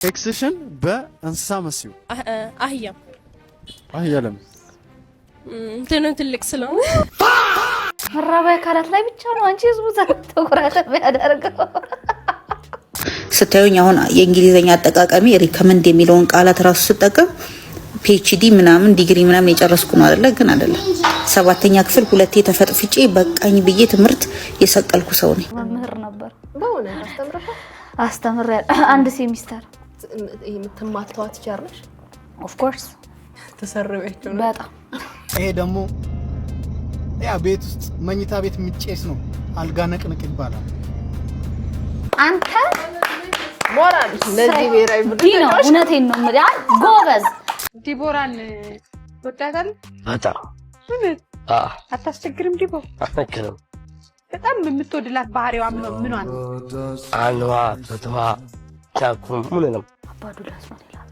ኤክስሽን በእንስሳ መስዩ አህያ ለምን ትልቅ ስለሆነ መራቢያ አካላት ላይ ብቻ ነው አንቺ ህዝቡ ተቆራጠ ያደርገው። ስታዩኝ አሁን የእንግሊዘኛ አጠቃቀሚ ሪከመንድ የሚለውን ቃላት ራሱ ስጠቀም PhD ምናምን ዲግሪ ምናምን የጨረስኩ ነው አይደለ? ግን አይደለም። 7ኛ ክፍል 2 ተፈጥፍጬ በቃኝ ብዬ ትምህርት የሰቀልኩ ሰው ነኝ። መምህር ነበር በሆነ አስተምር አንድ ሴሚስተር የምትማልተው ትቻለሽ ኦፍ ኮርስ ተሰርበያቸው ነው በጣም። ይሄ ደግሞ ያ ቤት ውስጥ መኝታ ቤት የሚጨስ ነው። አልጋ ነቅነቅ ይባላል። አንተ ሞራል ለዚህ ብሔራዊ ቡድን ነው። እውነቴን ነው ማለት ጎበዝ ዲቦራን ወጣታል አታ አታስቸግርም። ዲቦ አትነክርም። በጣም የምትወድላት ባህሪዋ ምኗ ነው? አንዋ ተተዋ ታኩም ምንም አባዱላስ ነው ይላል።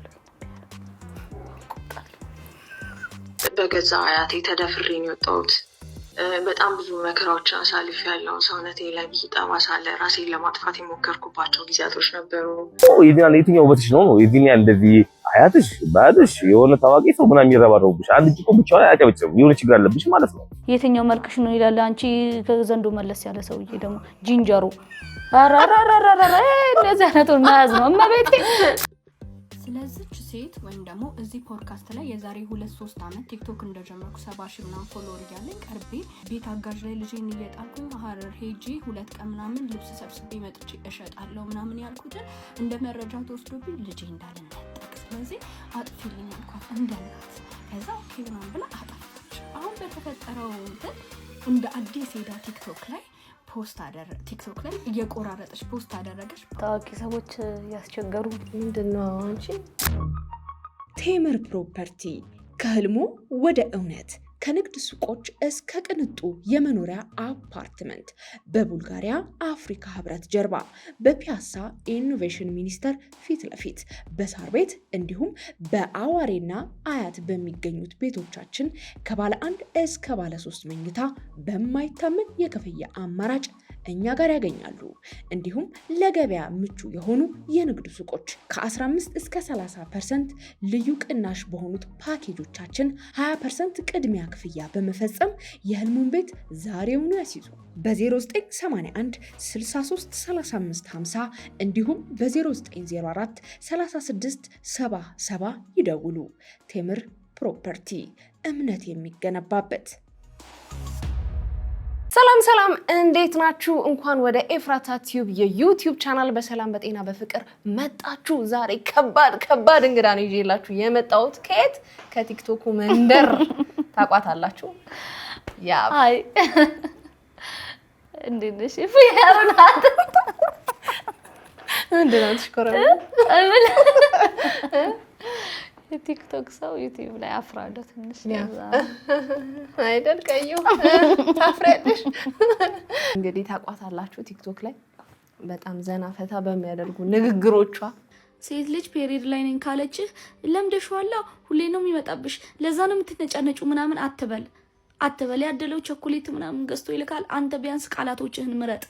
በገዛ አያቴ ተደፍሬ ነው የወጣሁት። በጣም ብዙ መከራዎችን አሳልፌያለሁ። ሰውነቴ ላይ ብዙ ጠባሳ አለ። ራሴን ለማጥፋት የሞከርኩባቸው ጊዜያቶች ነበሩ። ይዲናል የትኛው ውበትሽ ነው ይዲናል እንደዚህ አያትሽ ባድሽ የሆነ ታዋቂ ሰው ምናምን ይረባረቡሽ አንድ ጭቆ ብቻው አያጨብጭም የሆነ ችግር አለብሽ ማለት ነው። የትኛው መልክሽ ነው ይላል። አንቺ ከዘንዱ መለስ ያለ ሰውዬ ደግሞ ጂንጀሩ አራራራራራ እንደዚህ አይነቱን መያዝ ነው እመቤቴ። ስለዚህች ሴት ወይም ደግሞ እዚህ ፖድካስት ላይ የዛሬ 2-3 አመት ቲክቶክ እንደጀመርኩ 70,000 ምናምን ፎሎወር ያለኝ ቀርቤ ቤት አጋዥ ላይ ልጄን እየጣልኩኝ ሀረር ሄጂ 2 ቀን ምናምን ልብስ ሰብስቤ መጥቼ እሸጣለሁ ምናምን ያልኩትን እንደ መረጃ ተወስዶብኝ ልጄ እንዳልነጠቅ ስለዚህ አጥፊልኝ አልኳት እንደናት። ከዛ ኦኬ ምናምን ብላ አጣፋች። አሁን በተፈጠረው እንደ አዲስ ሄዳ ቲክቶክ ላይ ፖስት አደረ ቲክቶክ ላይ እየቆራረጠች ፖስት አደረገች። ታዋቂ ሰዎች ያስቸገሩ ምንድነው አንቺ? ቴምር ፕሮፐርቲ ከህልሙ ወደ እውነት ከንግድ ሱቆች እስከ ቅንጡ የመኖሪያ አፓርትመንት በቡልጋሪያ አፍሪካ ህብረት ጀርባ በፒያሳ ኢኖቬሽን ሚኒስቴር ፊት ለፊት በሳር ቤት እንዲሁም በአዋሬና አያት በሚገኙት ቤቶቻችን ከባለ 1 እስከ ባለ 3 መኝታ በማይታመን የክፍያ አማራጭ እኛ ጋር ያገኛሉ። እንዲሁም ለገበያ ምቹ የሆኑ የንግድ ሱቆች ከ15 እስከ 30% ልዩ ቅናሽ በሆኑት ፓኬጆቻችን 20% ቅድሚያ ክፍያ በመፈጸም የህልሙን ቤት ዛሬውኑ ያስይዙ። በ0981 63 35 50 እንዲሁም በ0904 36 77 ይደውሉ። ቴምር ፕሮፐርቲ እምነት የሚገነባበት። ሰላም እንዴት ናችሁ? እንኳን ወደ ኤፍራታ ቲዩብ የዩቲዩብ ቻናል በሰላም በጤና በፍቅር መጣችሁ። ዛሬ ከባድ እንግዳ ነው ይዤላችሁ የመጣሁት። ከቲክቶክ መንደር ታቋታላችሁ። ያ አይ እንዴነሽ ፍያሩናት እንደና ተሽከረው ቲክቶክ ሰው ዩቲዩብ ላይ አፍራዶ ትንሽ አይደል? ቀዩ ታፍሬልሽ። እንግዲህ ታቋታላችሁ ቲክቶክ ላይ በጣም ዘና ፈታ በሚያደርጉ ንግግሮቿ ሴት ልጅ ፔሪድ ላይ ነኝ ካለች ለምደሽዋላ ሁሌ ነው የሚመጣብሽ ለዛ ነው የምትነጫነጩ ምናምን አትበል ያደለው ቸኮሌት ምናምን ገዝቶ ይልካል። አንተ ቢያንስ ቃላቶችህን ምረጥ።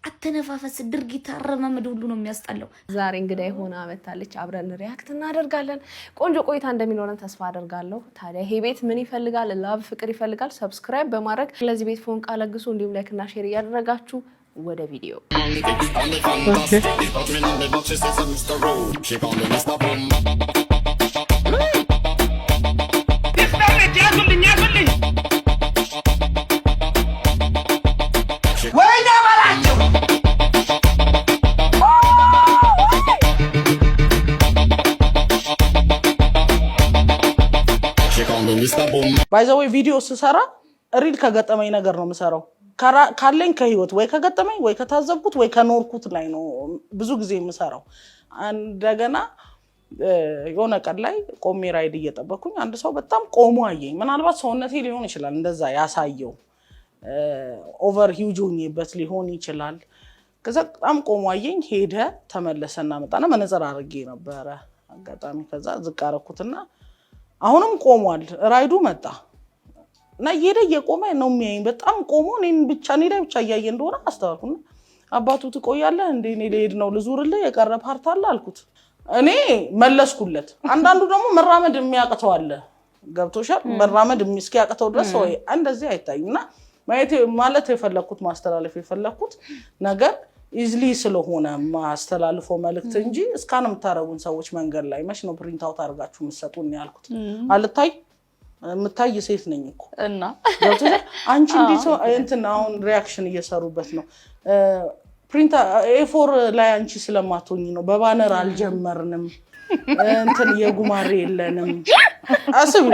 አተነፋፈስ ድርጊት አረማመድ ሁሉ ነው የሚያስጣለው። ዛሬ እንግዲህ ሆነ አመታለች። አብረን ሪአክት እናደርጋለን። ቆንጆ ቆይታ እንደሚኖረን ተስፋ አደርጋለሁ። ታዲያ ይሄ ቤት ምን ይፈልጋል? ላቭ ፍቅር ይፈልጋል። ሰብስክራይብ በማድረግ ለዚህ ቤት ፎን ቃለግሱ እንዲሁም ላይክ እና ሼር እያደረጋችሁ ወደ ቪዲዮ ባይዘው ቪዲዮ ስሰራ ሪል ከገጠመኝ ነገር ነው የምሰራው። ካለኝ ከህይወት ወይ ከገጠመኝ ወይ ከታዘብኩት ወይ ከኖርኩት ላይ ነው ብዙ ጊዜ የምሰራው። እንደገና የሆነ ቀን ላይ ቆሜ ራይድ እየጠበኩኝ አንድ ሰው በጣም ቆሞ አየኝ። ምናልባት ሰውነቴ ሊሆን ይችላል እንደዛ ያሳየው ኦቨር ሂውጅ ሆኜበት ሊሆን ይችላል። ከዛ በጣም ቆሞ አየኝ። ሄደ ተመለሰና መጣና መነጽር አድርጌ ነበረ አጋጣሚ። ከዛ ዝቅ አደረኩትና አሁንም ቆሟል። ራይዱ መጣ እና እየቆመ ነው የሚያየኝ። በጣም ቆሞ እኔን ብቻ እያየ እንደሆነ አስተዋልኩና አባቱ ትቆያለህ እንዴ? እኔ ልሄድ ነው ልዙርልህ የቀረ ፓርት አለ አልኩት። እኔ መለስኩለት። አንዳንዱ ደግሞ መራመድ የሚያቅተው አለ ገብቶሻል መራመድ እስኪያቅተው ድረስ ወይ እንደዚህ አይታይምና ማለት የፈለኩት ማስተላለፍ የፈለኩት ነገር ኢዝሊ ስለሆነ ማስተላለፎ መልእክት እንጂ እስካንም ታረጉን ሰዎች መንገድ ላይ መች ነው ፕሪንት አውት አድርጋችሁ መስጠቱን ያልኩት አልታይ የምታይ ሴት ነኝ እኮ እና ገብቶሻል አንቺ እንትን አሁን ሪአክሽን እየሰሩበት ነው ፕሪንት A4 ላይ አንቺ ስለማትሆኝ ነው በባነር አልጀመርንም እንትን የጉማሬ የለንም አስቡ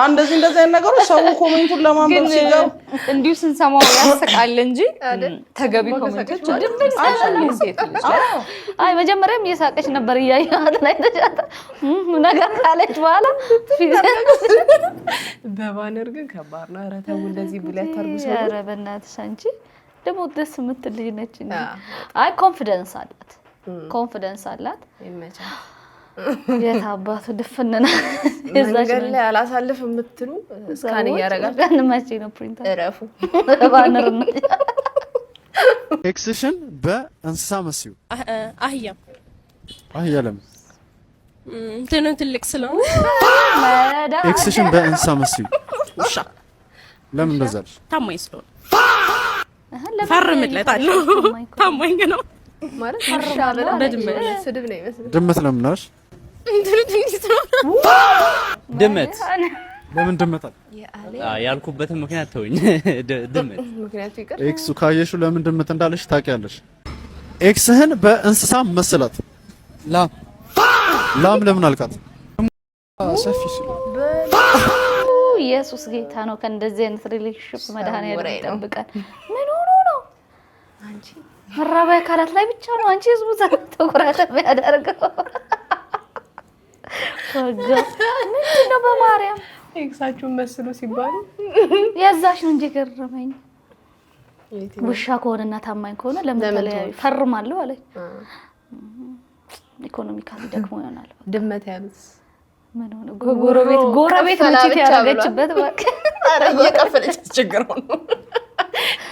እንደዚህ አይነት ነገሮች ሰው ኮሜንቱን ለማንበብ ሲገቡ እንዲሁ ስንሰማው ያስቃል እንጂ ተገቢ ኮሜንቶች አይደለም ሴት ልጅ አይ መጀመሪያም እየሳቀች ነበር እያያት ላይ ተጫታ ነገር ካለች በኋላ በባነር ግን ከባድ ነው ኧረ ተው እንደዚህ ብለ ያታርጉ ሰው ኧረ በእናትሽ አንቺ ደግሞ ደስ የምትል ልጅ ነች እንዴ አይ ኮንፊደንስ አላት ይመቻል የታባቱ ድፍነና መንገድ ላይ አላሳልፍ የምትሉ ስካን ያረጋል አንማቼ ነው ፕሪንት እረፉ ባነር ነው ኤክስሽን በእንስሳ መስዩ አህያ ለምን እንትኑ ትልቅ ስለሆነ ኤክስሽን በእንስሳ መስዩ ውሻ ለምን እንደዛልሽ ታማኝ ስለሆነ ፈርምለታለሁ ታማኝ ነው ማለት ፈርማ በድመት ስድብ ነው ይመስል ድመት ለምን ነሽ ድመት ለምን ድመት ያልኩበትን ምክንያት ተውኝ ድመት ምክንያቱ ይቀር ኤክሱ ካየሹ ለምን ድመት እንዳለሽ ታውቂያለሽ ኤክስህን በእንስሳ መስላት ላም ለምን አልካት ሰፊ ኢየሱስ ጌታ ነው ከእንደዚህ አይነት ሪሌሽንሺፕ መድኃኒዓለም ይጠብቃል ምን ሆኖ ነው አንቺ መራቢያ አካላት ላይ ብቻ ነው አንቺ ህዝቡ ተቆራጠ የሚያደርገው ምንድነው በማርያም ኤክሳችሁን መስሉ ሲባሉ ያዛሽ ነው እንጂ ገረመኝ ውሻ ከሆነና ታማኝ ከሆነ ለምን ተለያዩ ፈርማለሁ አለኝ ኢኮኖሚካሊ ደግሞ ይሆናል ድመት ያሉት ምን ሆነ ጎረቤት ምንጭት ያረጋችበት በቃ አረ እየቀፈለች ተቸግረው ነው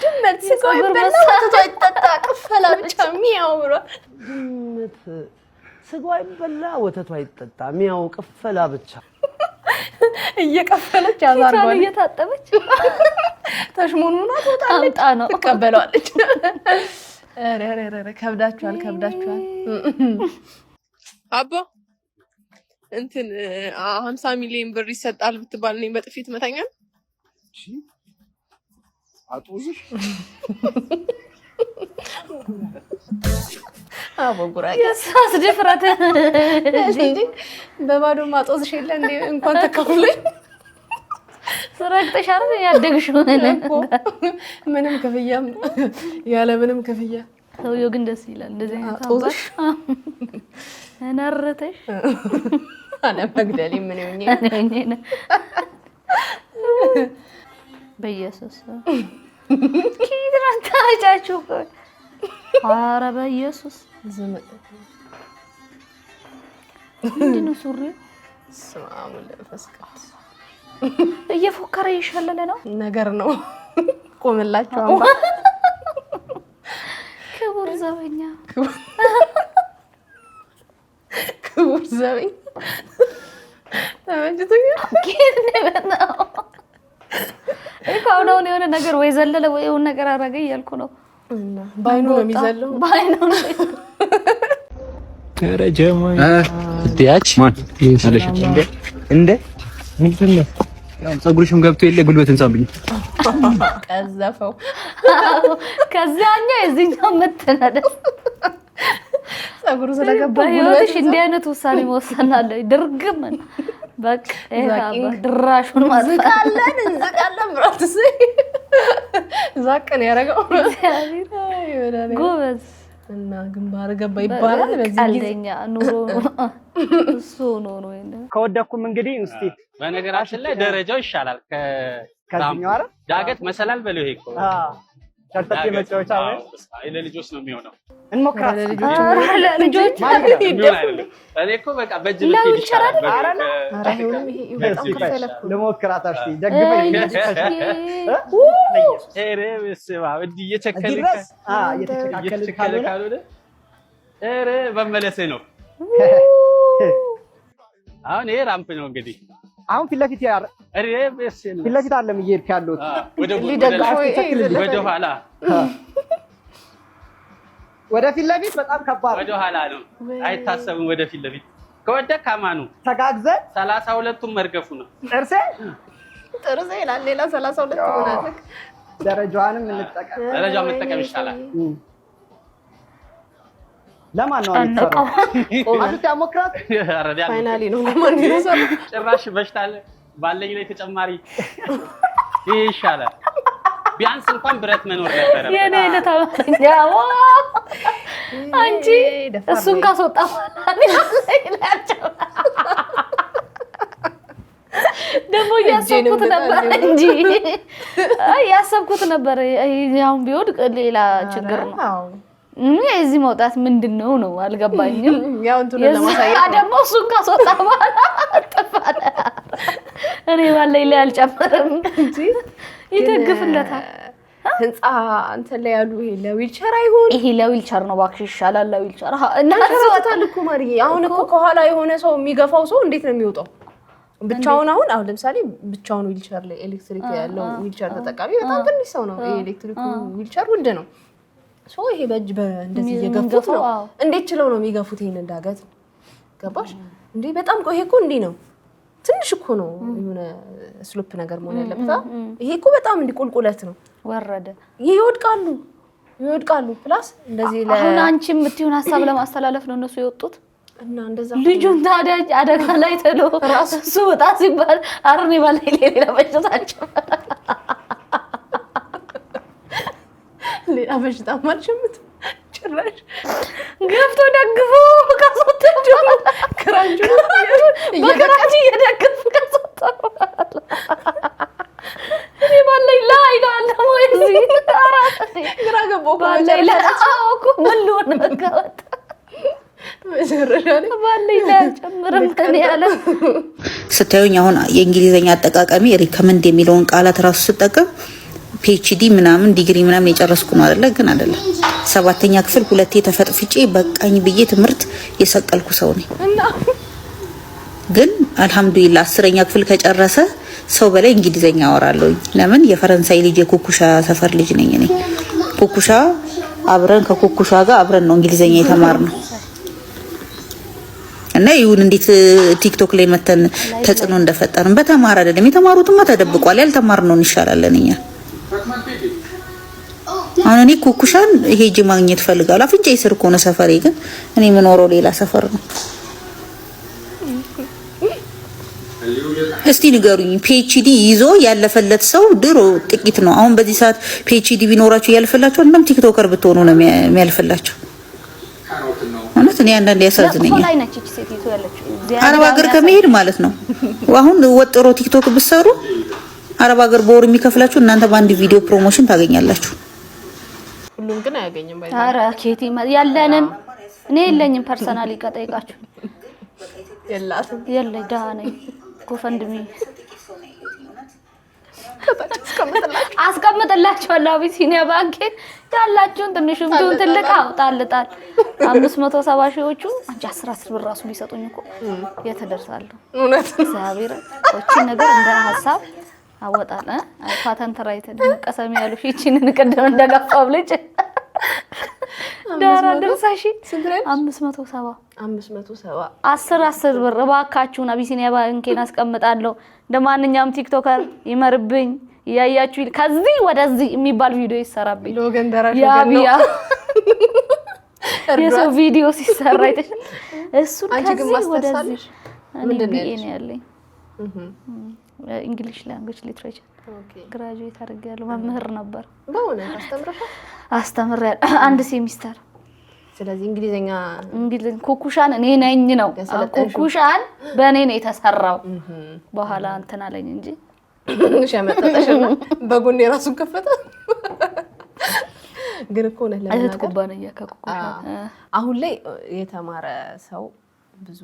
ድመት ሲቆይ በላው አይጠጣ ቅፈላ ብቻ ሚያው ብሎ ድመት ስጋው አይበላ ወተቱ አይጠጣ ሚያው ቅፈላ ብቻ እየቀፈለች አዛርጓል እየታጠበች ተሽሞኑና ተጣጣ ነው ተቀበለዋለች አረ ከብዳችኋል አባ እንትን 50 ሚሊዮን ብር ይሰጣል ብትባል ነኝ በጥፊት መተኛል እሺ አጥውሽ አቦጉራ ያሳስ ድፍረት እንዴ በባዶ ማጦዝሽ የለ እንዴ እንኳን ተከፍለኝ ስረግጠሽ አይደል ያደግሽው እኮ ምንም ክፍያም ያለ ምንም ክፍያ ሰውዬው ግን ደስ ይላል እንደዚህ አይነት አጦዝሽ ነርተሽ አለ መግደሊ ምን ይሆን በኢየሱስ ኪድራን ታጫችሁ ኧረ በኢየሱስ ምንድነው ሱሪ ስማሙ ለፈስቀት እየፎከረ ይሻለለ ነው ነገር ነው ቆምላችሁ አምባ ክቡር ዘበኛ ተመችቶኛል ኪድነው ኢፋውናውን የሆነ ነገር ወይ ዘለለ ወይ የሆነ ነገር አረገ እያልኩ ነው እና ባይኑ ነው የሚዘለው ባይኑ ነው ከረጀማ ዲያች ማን ይሰለሽ እንደ ምንድነው ያው ጸጉርሽም ገብቶ የለ ጉልበትን ሳምብኝ ቀዘፈው ከዛኛ እዚህኛው መተናደስ ጸጉሩ ስለገባ ጉልበትሽ እንዲህ አይነት ውሳኔ መወሰን አለ ድርግም በቃ ድራሹን ማዝቃለን ብራትስ ዛቀን ያረጋው ጎበዝ እና ግንባር ገባ ይባላል በዚህ ቀልደኛ ኑሮ እሱ ነው ከወደኩም እንግዲህ እስቲ በነገራችን ላይ ደረጃው ይሻላል ከዚህኛው አይደል ዳገት መሰላል በለው ይሄ እኮ ቸርተቴ መጫወቻ ነው ለልጆች ነው የሚሆነው እንሞክራለን ለልጆች እኔ እኮ በቃ በእጅ ልትሄድ ይችላል ለሞክራት እስቲ ደግመኝ ኧረ በስመ አብ እንዲህ እየቸከልክ ካልሆነ ኧረ መመለሴ ነው አሁን ይሄ ራምፕ ነው እንግዲህ አሁን ፊት ለፊት አለም እየሄድክ ያለሁት ወደ ኋላ ወደ ፊት ለፊት በጣም ከባድ ወደ ኋላ ነው አይታሰብም። ወደ ፊት ለፊት ከወደክ ካማኑ ተጋግዘን 32ቱም መርገፉ ነው። ጥርሴ ይላል ሌላ 32 ሆናለህ። ደረጃዋንም እንጠቀም። ደረጃውን መጠቀም ይሻላል። ለማን ነው አንተው አንተ ያሞክራት ፋይናሊ ነው ለማን ይሰራ ጭራሽ በሽታለ ባለኝ ላይ ተጨማሪ ይሻላል። ቢያንስ እንኳን ብረት መኖር ነበር። የኔ ለታማኛው አንቺ እሱን ካስወጣ ደግሞ ያሰብኩት ነበር እንጂ ያሰብኩት ነበር። ያው ቢወድቅ ሌላ ችግር ነው። እዚህ መውጣት ምንድነው ነው አልገባኝም። ያው እንትን ለማሳየት ደግሞ እሱን ካስወጣ በኋላ ተፋለ። እኔ ባለኝ ላይ አልጨመረም እንጂ ይደግፍለታል። ህንጻ እንትን ላይ ያሉ ይሄ ለዊልቸር አይሆን ይሄ ለዊልቸር ነው ባክሽ ይሻላል። ለዊልቸር እና ተሰጣጣል እኮ ማርዬ። አሁን እኮ ከኋላ የሆነ ሰው የሚገፋው ሰው እንዴት ነው የሚወጣው? ብቻውን አሁን ለምሳሌ ብቻውን ዊልቸር ላይ ኤሌክትሪክ ያለው ዊልቸር ተጠቃሚ በጣም ትንሽ ሰው ነው። ይሄ ኤሌክትሪክ ዊልቸር ውድ ነው። ሶ ይሄ በእጅ እንደዚህ እየገፉት ነው። እንዴት ችለው ነው የሚገፉት? ይሄን እንዳገት ገባሽ እንዴ? በጣም ቆይ እኮ እንዴ ነው ትንሽ እኮ ነው የሆነ ስሎፕ ነገር መሆን ያለበት። ይሄ እኮ በጣም ቁልቁለት ነው። ወረደ ይወድቃሉ። ፕላስ እንደዚህ አሁን አንቺ የምትይውን ሐሳብ ለማስተላለፍ ነው እነሱ የወጡት እና እንደዛ ልጁን ታዲያ አደጋ ላይ ተሎ እሱ ወጣ ሲባል አርኔ ባላይ ሌላ በሽታቸው ሌላ በሽታ ማልሽምት ጭራሽ ገብቶ ደግፎ ካስወጣ ክራንጁ እየደገፉ ካስወጣ እኔ ባላይ ላይ ነው እዚህ ግራ ገባሁ። ባላይ ላይ እኮ ምን ልሆን መጋወጥ መጀረሻ ላይ ባላይ ላይ ጨምረም ከኔ ያለ ስታዩኝ አሁን የእንግሊዘኛ አጠቃቀሚ ሪከመንድ የሚለውን ቃላት ራሱ ስጠቀም ፒኤችዲ ምናምን ዲግሪ ምናምን የጨረስኩ ነው አይደለ? ግን አይደለም። 7ኛ ክፍል 2 ተፈጥፍጬ በቃኝ ብዬ ትምህርት የሰቀልኩ ሰው ነኝ። ግን አልহামዱሊላህ 10ኛ ክፍል ከጨረሰ ሰው በላይ እንግሊዘኛ አወራለሁ። ለምን? የፈረንሳይ ልጅ የኩኩሻ ሰፈር ልጅ ነኝ እኔ። ኩኩሻ አብረን ከኩኩሻ ጋር አብረን ነው እንግሊዘኛ የተማርነው። እና ይሁን እንዴት ቲክቶክ ላይ መተን ተጽዕኖ እንደፈጠርን በተማር አይደለም። የተማሩትማ ተደብቋል። ያልተማርነው እንሻላለን እኛ። አሁን እኔ ኩኩሻን ሄጄ ማግኘት ፈልጋለሁ። አፍንጫዬ ስር ከሆነ ሰፈሬ፣ ግን እኔ የምኖረው ሌላ ሰፈር ነው። እስቲ ንገሩኝ፣ ፒኤችዲ ይዞ ያለፈለት ሰው ድሮ ጥቂት ነው። አሁን በዚህ ሰዓት ፒኤችዲ ቢኖራችሁ ያልፈላችሁ እንደም ቲክቶከር ብትሆኑ ነው የሚያልፈላችሁ። ማለት እኔ አንዳንዴ ያሳዝነኛል። አረብ ሀገር ከመሄድ ማለት ነው። አሁን ወጥሮ ቲክቶክ ብትሰሩ አረብ ሀገር በወር የሚከፍላችሁ እናንተ በአንድ ቪዲዮ ፕሮሞሽን ታገኛላችሁ። ሁሉም ግን አያገኝም። ኧረ ኬቲ ያለንን እኔ የለኝም ፐርሰናሊ ከጠይቃችሁ የላትም። የለኝ ደሃ ነኝ። ጎፈንድሚ አስቀምጥላችኋለሁ። አቢሲኒያ ባንክ ያላችሁን ትንሽም ትሁን ትልቅ አውጣልጣል 570 ሺዎቹ አንቺ 10 ብር ራሱ ቢሰጡኝ እኮ የተደርሳለሁ። እውነት እግዚአብሔር እቺ ነገር እንደ ሐሳብ አወጣለ ፓተንት ራይት ቀሰም ያሉሽ እቺን ቀደም እንደጋፋው ልጅ ዳራ ድርሳሺ 570 10 ብር እባካችሁን አቢሲኒያ ባንኬን አስቀምጣለሁ። እንደማንኛውም ቲክቶከር ይመርብኝ ያያችሁ ከዚህ ወደዚህ የሚባል ቪዲዮ ይሰራብኝ። ሎገን ደራሽ ያቢያ የሰው ቪዲዮ ሲሰራ አይተሽ እሱ ከዚህ ወደዚህ ምንድነው ነው ያለኝ እንግሊሽ ላንጉዌጅ ሊትሬቸር ግራጁዌት አድርጌያለሁ። መምህር ነበር። በእውነት አስተምሬያለሁ አንድ ሴሚስተር። ስለዚህ እንግሊዘኛ ኩኩሻን እኔ ነኝ ነው ኩኩሻን በእኔ ነው የተሰራው። በኋላ እንትን አለኝ እንጂ ሸመጠጠሽና በጎን የራሱን ከፈተ። ግን እኮ ነው ለምን ኩባንያ ከኩኩሻ አሁን ላይ የተማረ ሰው ብዙ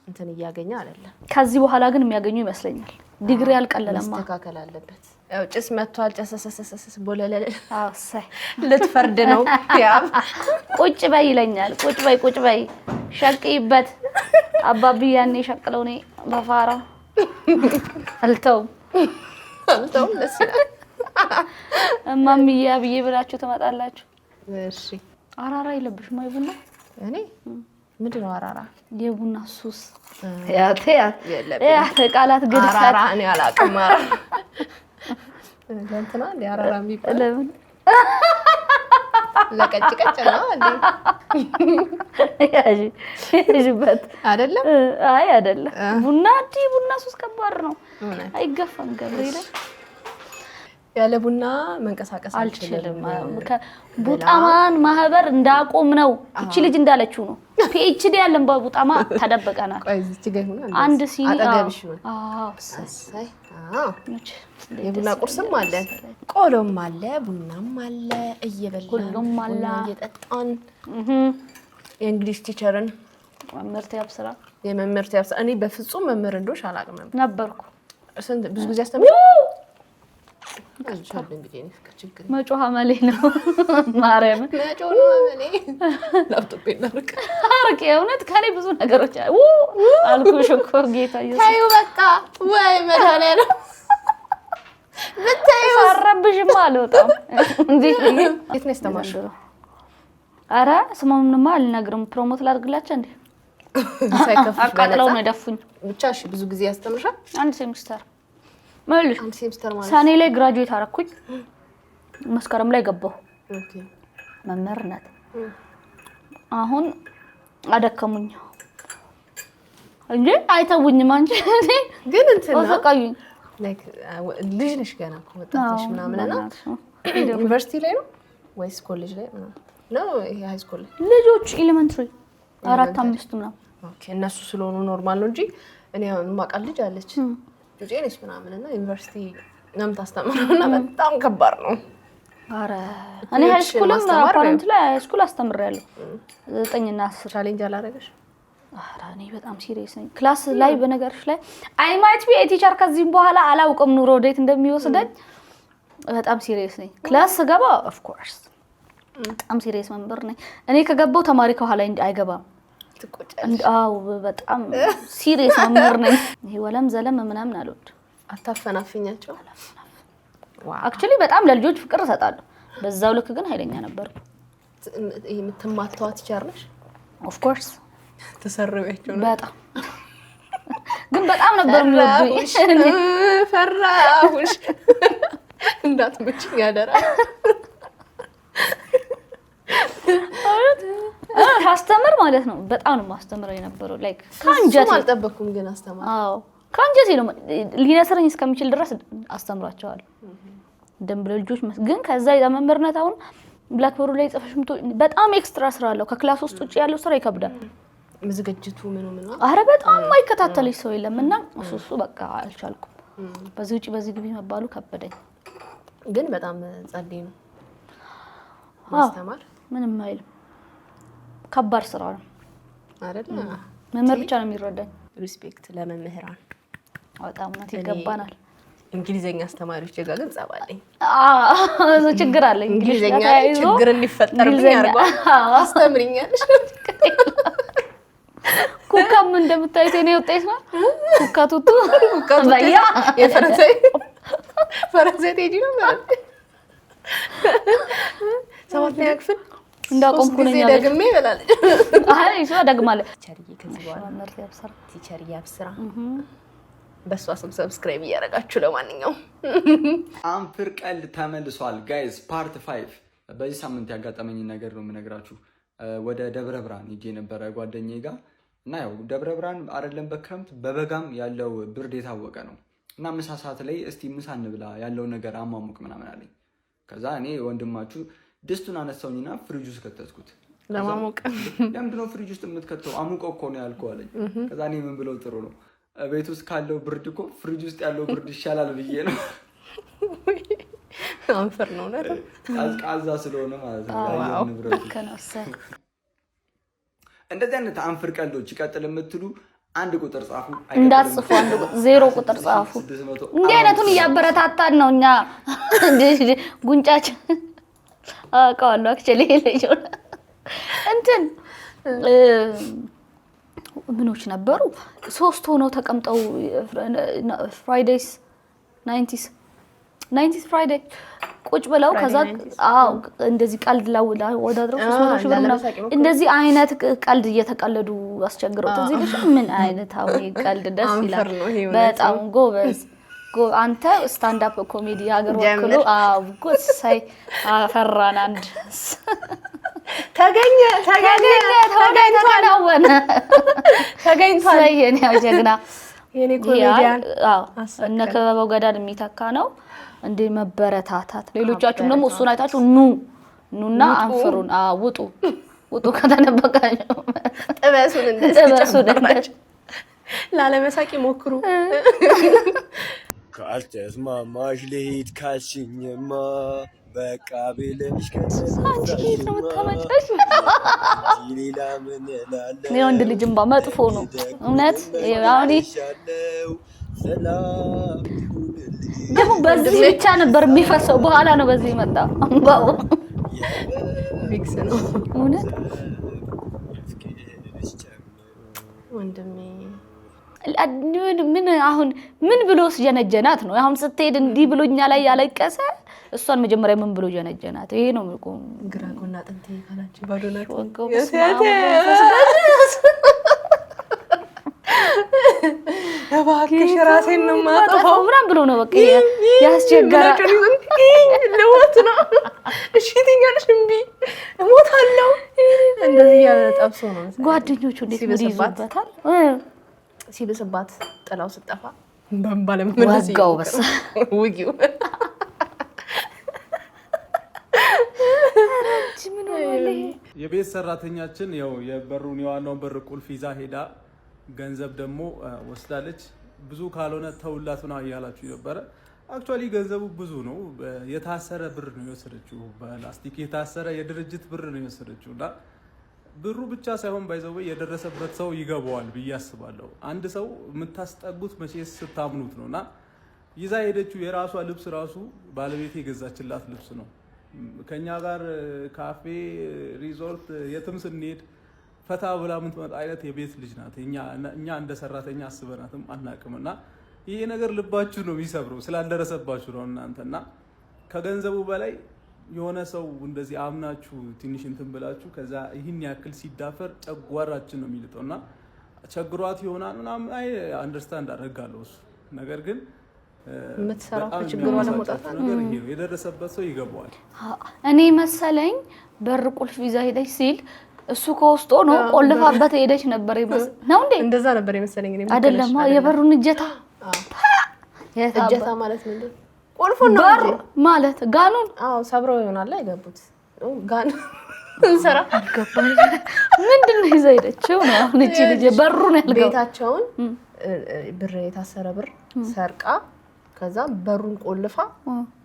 እንትን እያገኘ አይደለም። ከዚህ በኋላ ግን የሚያገኙ ይመስለኛል። ዲግሪ አልቀለለማ መስተካከል አለበት። ያው ጭስ መጥቷል። ጨሰሰሰሰ ቦለለለ አሰይ ልትፈርድ ነው። ያብ ቁጭ በይ ይለኛል። ቁጭ በይ ሸቅይበት አባቢ ያኔ ሸቅለው ነው በፋራ አልተው ደስ ይላል። እማምዬ አብዬ ብላችሁ ትመጣላችሁ። እሺ አራራ ይለብሽ ማይቡና እኔ ምንድነው አራራ? የቡና ሱስ ያቴ ቃላት ግን አራራ እኔ አላውቅም። ለእንትና አራራ የሚባል ለምን ለቀጭቀጭ ነው እንዴ? ያጂበት አይደለም? አይ አይደለም። ቡና ሱስ ከባድ ነው። አይገፋም ገብርኤል ያለ ቡና መንቀሳቀስ አልችልም። ቡጣማን ማህበር እንዳቆም ነው እቺ ልጅ እንዳለችው ነው። ፒኤችዲ ያለን በቡጣማ ተደበቀናል። ቆይ እዚህ ጋር ይሆናል አንድ ሲኒ አጠገብሽ ነው። ሳይ የቡና ቁርስም አለ፣ ቆሎም አለ፣ ቡናም አለ፣ እየበላን ቡና እየጠጣን የእንግሊዝ ቲቸርን መምህርት ያብስራ የመምህርት ያብስራ እኔ በፍጹም መምህር እንደሆንሽ አላውቅም ነበርኩ። ብዙ ጊዜ አስተምር መጮህ አመሌ ነው። ማርያም መጮህ ነው አመሌ። ላፕቶፕ ይናርክ አርክ የእውነት ከኔ ብዙ ነገሮች አልኩሽ እኮ ጌታ ኢየሱስ ታዩ በቃ ወይ መድኃኒዓለም ብታዩ ፈረብሽማ አልወጣም እንዴ። የት ነው ያስተማርሽው? ኧረ ስሙንማ አልነግርም። ፕሮሞት ላድርግላችሁ እንዴ? አቃጥለው ነው የደፉኝ። ብቻ እሺ። ብዙ ጊዜ ያስተምርሻል? አንድ ሴሚስተር ማለት አንድ ሴሚስተር ማለት ሰኔ ላይ ግራጁዌት አደረኩኝ። መስከረም ላይ ገባሁ። ኦኬ መምህርነት አሁን አደከሙኝ እንጂ አይተውኝም። አንቺ ግን እንትን ነው አሰቃዩኝ። ላይክ ልጅ ነሽ ገና እኮ ወጣትሽ ምናምንና ዩኒቨርሲቲ ላይ ነው ወይስ ኮሌጅ ላይ ነው? ይሄ ሃይ ስኩል ላይ ልጆች ኤሌመንተሪ 4-5 ነው። ኦኬ እነሱ ስለሆኑ ኖርማል ነው እንጂ እኔ ማቃል ልጅ አለች ጁጄ ነሽ ምናምንና ዩኒቨርሲቲ ነው ታስተምረውና በጣም ከባድ ነው። አረ እኔ ሃይ ስኩልም አፓረንት ላይ ሃይ ስኩል አስተምሬያለሁ 9 እና 10 ቻሌንጅ አላረገሽ? አረ እኔ በጣም ሲሪየስ ነኝ ክላስ ላይ። በነገርሽ ላይ አይ ማይት ቢ ቲቸር ከዚህም በኋላ አላውቅም ኑሮ ዴት እንደሚወስደኝ በጣም ሲሪየስ ነኝ። ክላስ ገባ ኦፍ ኮርስ በጣም ሲሪየስ መምህር ነኝ እኔ። ከገባው ተማሪ ከኋላ አይገባም። አው በጣም ሲሪየስ መምህር ነኝ። ይሄ ወለም ዘለም ምናምን አልወድ። አታፈናፍኛቸው? አክቹሊ በጣም ለልጆች ፍቅር እሰጣለሁ። በዛው ልክ ግን ኃይለኛ ነበርኩ። የምትማታዋ ቲቸር ነሽ? ኦፍ ኮርስ ተሰርበያቸው ነው በጣም ግን በጣም ነበር የሚወዱኝ። ፈራሁሽ እንዳትመጪኝ ያደራ ካስተምር ማለት ነው በጣም ነው ማስተምረው የነበረው። ላይክ ካንጀቴ አልጠበኩም ግን አስተማር። አዎ ካንጀቴ ነው ሊነስረኝ እስከሚችል ድረስ አስተምራቸዋለሁ። ደምብለ ልጆች ግን ከዛ የመምህርነት አሁን ብላክቦርድ ላይ ጽፈሽም በጣም ኤክስትራ ስራ አለው። ከክላስ ውስጥ ውጪ ያለው ስራ ይከብዳል። ዝግጅቱ ምን ነው? አረ በጣም ማይከታተልሽ ሰው የለምና እሱ በቃ አልቻልኩም። በዚህ ውጪ በዚህ ግቢ መባሉ ከበደኝ። ግን በጣም ጸዴ ነው ማስተማር። ምንም አይልም። ከባድ ስራ ነው አይደል? መምህር ብቻ ነው የሚረዳኝ። ሪስፔክት ለመምህራን በጣም ነው ይገባናል። እንግሊዘኛ አስተማሪዎች ጋር ግን ጸባለኝ። እሱ ችግር አለ። እንግሊዘኛ ችግር እንዲፈጠርብኝ አርጓል። አስተምሪኛለሽ? ኩካም እንደምታዩት እኔ ውጤት ነው። ኩካቱቱ በያ የፈረንሳይ ቴጂ ነው ማለት ሰባተኛ ክፍል እንዳቆምኩ ነኝ ደግሜ ይላል። አይ እሱ ደግማለሁ። ቲቸርዬ ከዚህ በኋላ መርጥ ያብስራ ቲቸርዬ ያብስራ በሷ ስም ሰብስክራይብ እያደረጋችሁ ለማንኛውም አንፍር ቀልድ ተመልሷል ጋይስ ፓርት 5። በዚህ ሳምንት ያጋጠመኝ ነገር ነው የምነግራችሁ። ወደ ደብረ ብርሃን ሄጄ ነበረ ጓደኛዬ ጋር እና ያው ደብረ ብርሃን አይደለም በክረምት በበጋም ያለው ብርድ የታወቀ ነው እና ምሳ ሰዓት ላይ እስቲ ምሳ እንብላ ያለው ነገር አማሙቅ ምናምን አለኝ። ከዛ እኔ ወንድማችሁ ድስቱን አነሳውኝና ፍሪጅ ውስጥ ከተትኩት። ለማሞቅ ለምንድን ነው ፍሪጅ ውስጥ የምትከተው? አሙቀው እኮ ነው ያልከው አለኝ። ከዛ እኔ ምን ብለው ጥሩ ነው ቤት ውስጥ ካለው ብርድ እኮ ፍሪጅ ውስጥ ያለው ብርድ ይሻላል ብዬ ነው። አንፈር ነው ነው ቀዝቃዛ ስለሆነ ማለት ነው ያለው ንብረቱ። እንደዚህ አይነት አንፍር ቀልዶች ይቀጥል የምትሉ አንድ ቁጥር ጻፉ። እንዳጽፉ አንድ ቁጥር 0 ቁጥር ጻፉ። እንዲህ አይነቱን ያበረታታን ነው እኛ ጉንጫችን አቃዋለሁ አክቹሊ ልጅ እንትን ምኖች ነበሩ 3 ሆነው ተቀምጠው ፍራይዴስ 90s ፍራይዴ ቁጭ ብለው ከዛ እንደዚህ ቀልድ ወዳድረው 300 ሺህ ብር እንደዚህ አይነት ቀልድ እየተቀለዱ አስቸግረው እዚህ ልጅ ምን አይነት አው ቀልድ ደስ ይላል በጣም ጎበዝ አንተ ስታንድ አፕ ኮሜዲ ሀገር ወክሎ ጎሳይ አፈራን አንድ ተገኝቷል የኔው ጀግና የኔ ኮሜዲያን እነ ከበበው ገዳን የሚተካ ነው እንደ መበረታታት ሌሎቻችሁም ደግሞ እሱን አይታችሁ ኑና አንፍሩን ውጡ ከተነበቃችሁ ጥበሱን እንደዚህ ላለመሳቂ ሞክሩ ካልተስማማሽ ልሂድ ካልሽኝማ በቃ ብለሽ ከሰሳች ነው ተመጣጣሽ ሌላ ምን እላለሁ ነው ወንድ ልጅም መጥፎ ነው እውነት ያውኒ ሰላም ደግሞ በዚህ ብቻ ነበር የሚፈሰው በኋላ ነው በዚህ መጣ አምባው ፊክስ ነው እውነት ወንድሜ ምን አሁን ምን ብሎስ ጀነጀናት ነው አሁን ስትሄድ እንዲ ብሎኛ ላይ ያለቀሰ እሷን መጀመሪያ ምን ብሎ ጀነጀናት ይሄ ነው ምቆም ግራጎና ጥንቴ ካላች ባዶናት እባክሽ ራሴን ነው ማጣው ምናምን ብሎ ነው በቃ ያስቸገራ ለሞት ነው እሺ ትኛለሽ እንቢ እሞታለሁ እንደዚህ ያጠብሶ ነው ጓደኞቹ እንዴት ይይዙበታል ሲብስባት ጥላው ስጠፋ በእንባለ መመለስ ወጋው በስ ውጊው የቤት ሰራተኛችን ያው የበሩን የዋናውን በር ቁልፍ ይዛ ሄዳ ገንዘብ ደግሞ ወስዳለች ብዙ ካልሆነ ተውላት ነው ያላችሁ ነበር አክቹአሊ ገንዘቡ ብዙ ነው የታሰረ ብር ነው የወሰደችው በላስቲክ የታሰረ የድርጅት ብር ነው የወሰደችውና ብሩ ብቻ ሳይሆን ባይዘው የደረሰበት ሰው ይገባዋል በያስባለው አንድ ሰው የምታስጠጉት መቼስ ስታምኑት ነውና ይዛ ሄደችው የራሷ ልብስ ራሱ ባለቤቴ የገዛችላት ልብስ ነው ከኛ ጋር ካፌ ሪዞርት የትም ስንሄድ ፈታ ብላ ምትመጣ አይነት የቤት ልጅ ናት እኛ እንደ ሰራተኛ አስበናትም አናቅምና ይሄ ነገር ልባችሁ ነው የሚሰብረው ስላልደረሰባችሁ ነው እናንተና ከገንዘቡ በላይ የሆነ ሰው እንደዚህ አምናችሁ ትንሽ እንትን ብላችሁ ከዛ ይሄን ያክል ሲዳፈር ጨጓራችን ነው የሚልጠውና ቸግሯት ይሆናል ምናምን አይ አንደርስታንድ አደርጋለሁ እሱ ነገር ግን ምትሰራው ችግሩ ለመውጣት ነገር ይሄ የደረሰበት ሰው ይገባዋል እኔ መሰለኝ በር ቁልፍ ይዛ ሄደች ሲል እሱ ከውስጥ ነው ቆልፋበት ሄደች ነበር ነው እንዴ እንደዛ ነበር የመሰለኝ እኔ አይደለም የበሩን እጀታ እጀታ ማለት ምንድነው ቁልፉን ነው ማለት ጋኑን ሰብረው ይሆናል አይገቡት ጋን እንሰራ አልገባኝ ምንድነው ይዛ ሄደችው ነው አሁን እቺ ልጅ በሩን ያልገባ ቤታቸውን ብር የታሰረ ብር ሰርቃ ከዛ በሩን ቆልፋ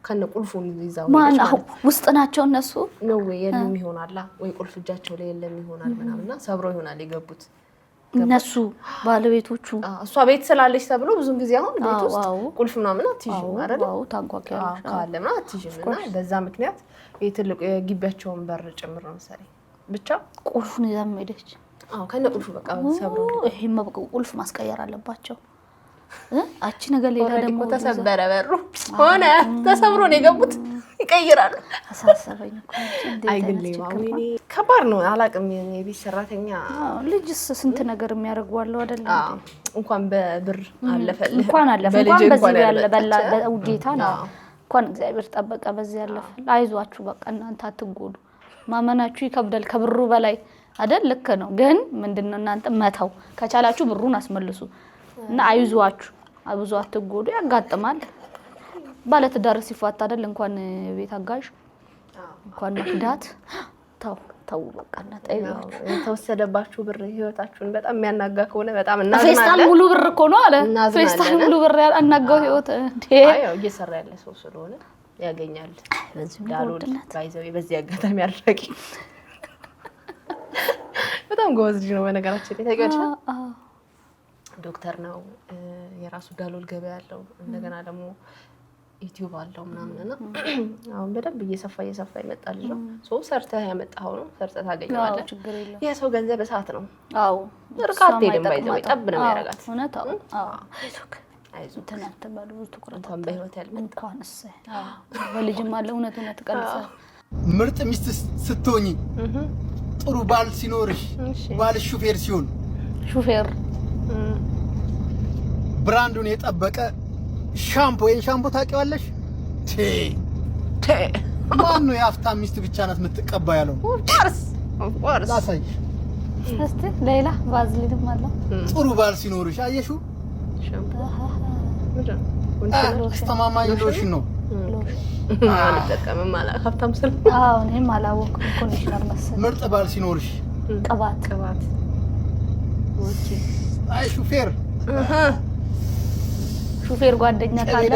ከነ ቁልፉን ይዛው ማን ውስጥ ናቸው እነሱ ነው ወይ የለም ይሆናል ወይ ቁልፍ እጃቸው ላይ የለም ይሆናል ምናምንና ሰብረው ይሆናል የገቡት እነሱ ባለቤቶቹ እሷ ቤት ስላለች ተብሎ ብዙ ጊዜ አሁን ቤት ውስጥ ቁልፍ ምናምን አትይዥም አይደል አዎ ታንኳኪያለሽ ካለና አትይዥምና በዛ ምክንያት የትልቁ የግቢያቸውን በር ጭምር ነው መሰለኝ ብቻ ቁልፉን ይዛም ሄደች ከነ ቁልፉ በቃ ሰብረው ይሄማ ቁልፍ ማስቀየር አለባቸው አቺ ነገር ሌላ ደግሞ ተሰበረ በሩ ሆነ ተሰብሮ ነው የገቡት ይቀይራሉ አሳሰበኝ እኮ አይግሌማ ወይኔ ከባድ ነው አላቅም የቤት ሰራተኛ ልጅስ ስንት ነገር የሚያደርጓለው አይደል እንኳን በብር አለፈልህ እንኳን በዚህ ያለ በላ ውዴታ ነው እንኳን እግዚአብሔር ተጠበቀ በዚህ ያለፈ አይዟችሁ በቃ እናንተ አትጎዱ ማመናችሁ ይከብዳል ከብሩ በላይ አይደል ልክ ነው ግን ምንድነው እናንተ መተው ከቻላችሁ ብሩን አስመልሱ እና አይዟችሁ አብዙ አትጎዱ ያጋጥማል ባለትዳር ሲፋታ አይደል እንኳን ቤት አጋዥ እንኳን መክዳት ተው በቃ እናጠይቁ የተወሰደባችሁ ብር ህይወታችሁን በጣም የሚያናጋ ከሆነ በጣም እናዝናለን ፌስታል ሙሉ ብር እኮ ነው አለ ፌስታል ሙሉ ብር ያናጋው ህይወት እንዴ አይ እየሰራ ያለ ሰው ስለሆነ ያገኛል ዳሎል ባይዘው በዚህ አጋጣሚ አድራቂ በጣም ጎበዝ ልጅ ነው በነገራችን ላይ ታውቂያለሽ ዶክተር ነው የራሱ ዳሎል ገበያ ያለው እንደገና ደግሞ ዩቲዩብ አለው ምናምንና አሁን በደንብ እየሰፋ ይመጣል ነው ሶ ሰርተህ ያመጣው ነው ሰርተህ ታገኛለህ የሰው ገንዘብ እሳት ነው አዎ እርካታ የማይዘው ጠብ ነው ያረጋት እውነት አዎ አይዞህ ተናተባሉ ትኩረት በህይወት ያልመጣ እንኳንስ በልጅም አለ እውነት ቀልሰ ምርጥ ሚስት ስትሆኚ ጥሩ ባል ሲኖርሽ ባል ሹፌር ሲሆን ሹፌር ብራንዱን የጠበቀ ሻምፖ የሻምፖ ታውቂዋለሽ ማን ነው የሀብታም ሚስት ብቻ ናት የምትቀባ ያለው ኦፍኮርስ አሳይሽ እስቲ ሌላ ቫዝሊንም አለ ጥሩ ባል ሲኖርሽ አየሹ ሻምፖ አስተማማኝ ሎሽን ነው አልተጠቀምም ማለት ሀብታም ስል እኔም አላወቅኩም ኮንዲሽነር መሰለኝ ምርጥ ባል ሲኖርሽ ቅባት ኦኬ አይ ሹፌር ጓደኛ ካለ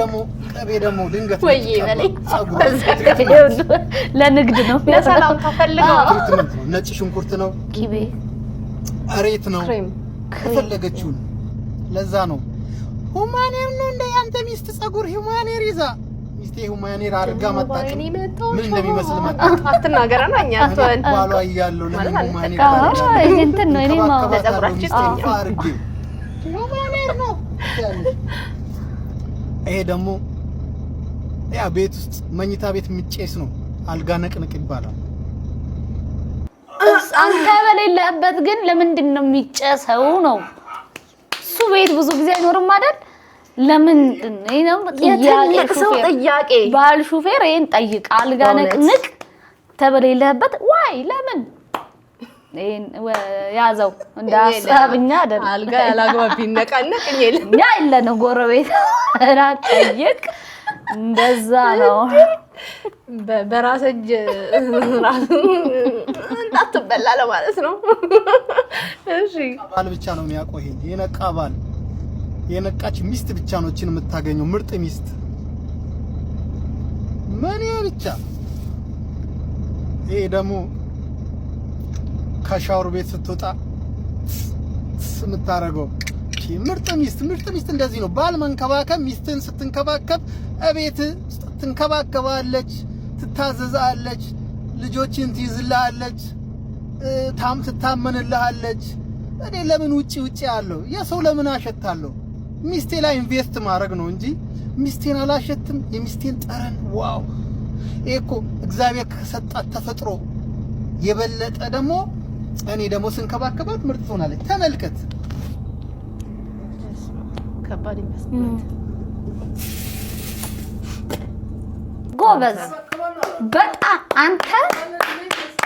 ቀቤ ደግሞ ድንገት ወይ በለኝ ለንግድ ነው ለሰላም ተፈልገው ነጭ ሽንኩርት ነው ቂቤ አሬት ነው ከፈለገችው ለዛ ነው ሁማኔር ነው እንደ ያንተ ሚስት ጸጉር ሁማኔር ይዛ ሚስቴ ሁማኔር አርጋ መጣች ምን እንደሚመስል መጣ አትናገረና እኛ ተወን ባሏ ይያለው ለምን ሁማኔር እንትን ነው እኔ ማው ለጸጉራችን ሁማኔር ነው ይሄ ደግሞ ያ ቤት ውስጥ መኝታ ቤት ምጨስ ነው አልጋ ነቅነቅ ይባላል አንተ በሌለበት ግን ለምንድን ነው የሚጨሰው ነው እሱ ቤት ብዙ ጊዜ አይኖርም አይደል ለምን ነው ጥያቄ ባል ሹፌር ይሄን ጠይቅ አልጋ ነቅነቅ ተበሌለበት ዋይ ለምን ይሄን ያዘው እንዳሳብኛ አይደል አልጋ ያላግባብ ይነቃነቅ እኛ የለነው ጎረቤት ራቀየቅ እንደዛ ነው በራስ እጅ ራስ እንዳትበላ ለማለት ነው እሺ ባል ብቻ ነው የሚያቆይ የነቃ ባል የነቃች ሚስት ብቻ ነው እቺን የምታገኘው ምርጥ ሚስት ምን ብቻ ይሄ ደግሞ ከሻወር ቤት ስትወጣ ስምታረገው ምርጥ ሚስት እንደዚህ ነው ባል መንከባከብ ሚስትን ስትንከባከብ እቤት ትንከባከባለች ትታዘዛለች ልጆችን ትይዝልሃለች ትታመንልሃለች እኔ ለምን ውጪ ያለው የሰው ለምን አሸታለሁ ሚስቴ ላይ ኢንቨስት ማድረግ ነው እንጂ ሚስቴን አላሸትም የሚስቴን ጠረን ዋው እኮ እግዚአብሔር ከሰጣት ተፈጥሮ የበለጠ ደግሞ እኔ ደግሞ ስንከባከባት ምርጥ ሆናለች ተመልከት ከባድ ኢንቨስትመንት ጎበዝ በጣም አንተ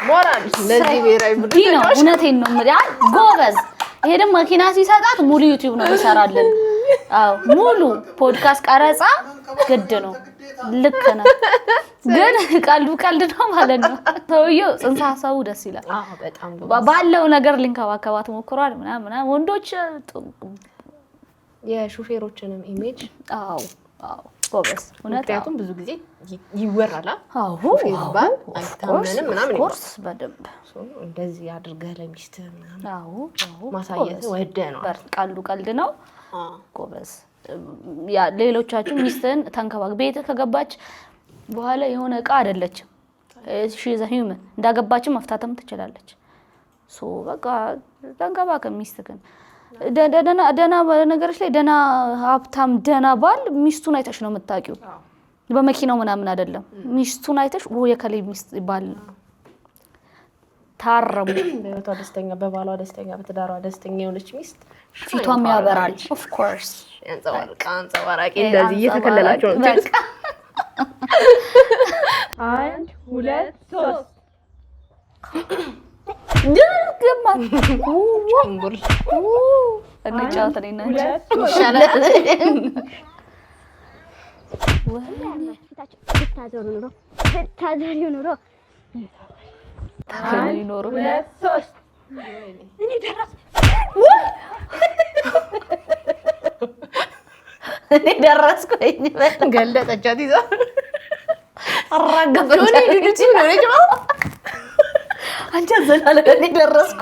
ሞራል ለዚህ ብሔራዊ ቡድን ነው እውነቴን ነው ማለት ጎበዝ ይሄ ደግሞ መኪና ሲሰጣት ሙሉ ዩቲዩብ ነው ይሰራልን አዎ ሙሉ ፖድካስት ቀረጻ ግድ ነው ልክ ነው ግን ቀልድ ነው ማለት ነው ሰውየው ጽንሰ ሐሳቡ ደስ ይላል በጣም ባለው ነገር ሊንከባከባት ሞክሯል ምናምን ወንዶች የሹፌሮችንም ኢሜጅ አዎ ጎበዝ ምክንያቱም ብዙ ጊዜ ይወራል ሹፌር አይታመንም ምናምን ኮርስ በደንብ እንደዚህ አድርገህ ለሚስትህ ምናምን ማሳየት ወደህ ነው ቀልድ ነው ጎበዝ ያ ሌሎቻችሁ ሚስትን ተንከባከብ ቤት ከገባች በኋላ የሆነ እቃ አይደለችም she is a human እንዳገባችም መፍታተም ትችላለች ሶ በቃ ተንከባከብ ሚስትህን ደና በነገርሽ ላይ ደና ሀብታም ደና ባል ሚስቱን አይተሽ ነው የምታውቂው በመኪናው ምናምን አይደለም ሚስቱን አይተሽ የከሌ ሚስት ባል ታረሙ በህይወቷ ደስተኛ በባሏ ደስተኛ በትዳሯ ደስተኛ የሆነች ሚስት ፊቷም ያበራል ኦፍ ኮርስ አንጸባራቂ እንደዚህ እየተከለላቸው ነው 1 2 3 ግማን ጭንጉል እንጫወት ነኝ ነኝ ይሻላል ታዘሩ ኑሮ ኑሮ 2 3 እኔ ደረስኩኝ ገለጠቻት ይዛ አራገፈች አንቺ ዘላለ እኔ ደረስኩ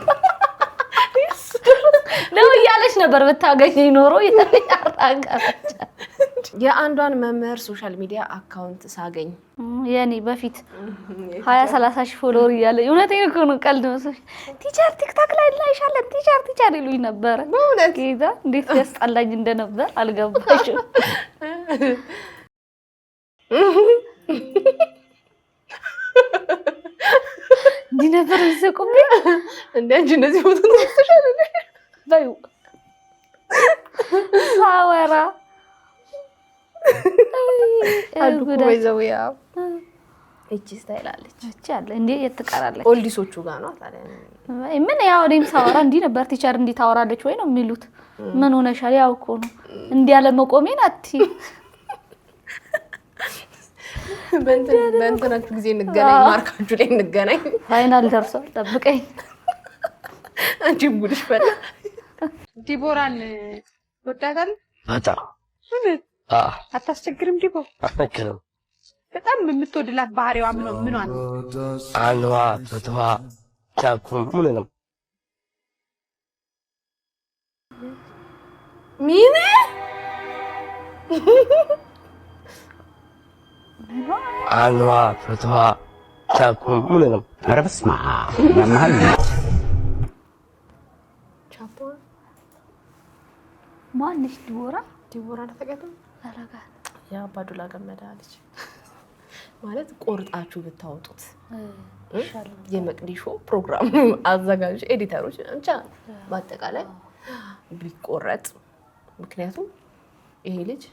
ነው እያለች ነበር ብታገኘኝ ኖሮ ያጣቀረች የአንዷን መምህር ሶሻል ሚዲያ አካውንት ሳገኝ የኔ በፊት 20-30 ሺህ ፎሎወር እያለ እውነቴን እኮ ነው ቀልድ መስሎሽ ቲቸር ቲክቶክ ላይ ላይሻለን ቲቸር ይሉኝ ነበር ጌታ እንዴት ያስጣላኝ እንደነበር አልገባሽም እንዴ ነበር ዝቁም እንዴ አንቺ እንደዚህ ፎቶ ተነስተሻል እንዴ ባዩ ሳወራ አልኩ ወይዘውያ እቺ ስታይል አለች እቺ አለ እንዴ የተቀራለች ኦልዲሶቹ ጋር ነው ታዲያ ምን ያው እኔም ሳወራ እንዲ ነበር ቲቸር እንዲ ታወራለች ወይ ነው የሚሉት ምን ሆነሻል ያው እኮ ነው እንዲ ያለ መቆሜን አትቲ በእንትናችሁ ጊዜ እንገናኝ ማርካችሁ ላይ እንገናኝ ፋይናል ደርሷል ጠብቀኝ አንቺ ጉድሽ ፈላ ዲቦራን ወዳታል በጣም አታስቸግርም ዲቦ አትነክርም በጣም የምትወድላት ባህሪዋ ምን ነው አንዋ ተተዋ ታኩም ምንም ሚኔ አንዋ ተተዋ ታኩም ምንም ኧረ በስመ አብ ያማል ቻፖ ማንሽ ዲቦራ ተቀጣ አላጋ ያ ባዱላ ገመዳ አለች ማለት ቆርጣችሁ ብታወጡት የመቅዲሾ ፕሮግራም አዘጋጅ ኤዲተሮች እንቻ በአጠቃላይ ቢቆረጥ ምክንያቱም ይሄ ልጅ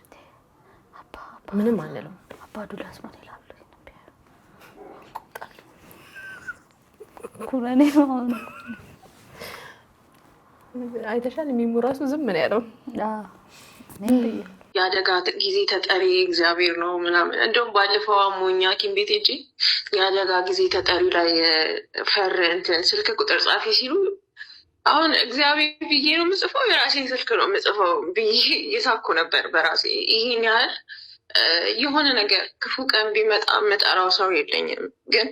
ምንም አንለው አባዱላስ ማን ይላል ኩራኔ ነው አይተሻል የሚሙራሱ ዝም ምን ያለው የአደጋ ጊዜ ተጠሪ እግዚአብሔር ነው ምናምን እንደውም ባለፈው አሞኛ ሐኪም ቤት ሄጄ የአደጋ ጊዜ ተጠሪ ላይ ፈር እንትን ስልክ ቁጥር ጻፊ ሲሉ አሁን እግዚአብሔር ብዬ ነው የምጽፈው የራሴን ስልክ ነው የምጽፈው ብዬ እየሳኩ ነበር በራሴ ይሄን ያህል የሆነ ነገር ክፉ ቀን ቢመጣ መጠራው ሰው የለኝም ግን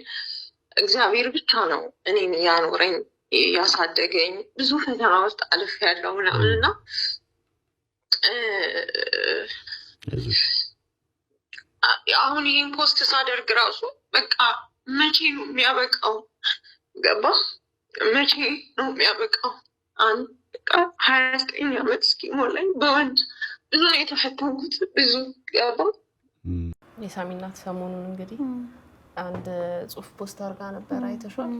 እግዚአብሔር ብቻ ነው እኔን ያኖረኝ ያሳደገኝ ብዙ ፈተና ውስጥ አልፌያለሁ ምናምንና አሁን ይሄን ፖስት ሳደርግ ራሱ በቃ መቼ ነው የሚያበቃው ገባ መቼ ነው የሚያበቃው አንድ በቃ 29 ዓመት እስኪሞላኝ በወንድ ብዙ ነው የተፈተንኩት ብዙ ገባ የሳሚናት ሰሞኑን እንግዲህ አንድ ጽሁፍ ፖስት አድርጋ ነበር አይተሻል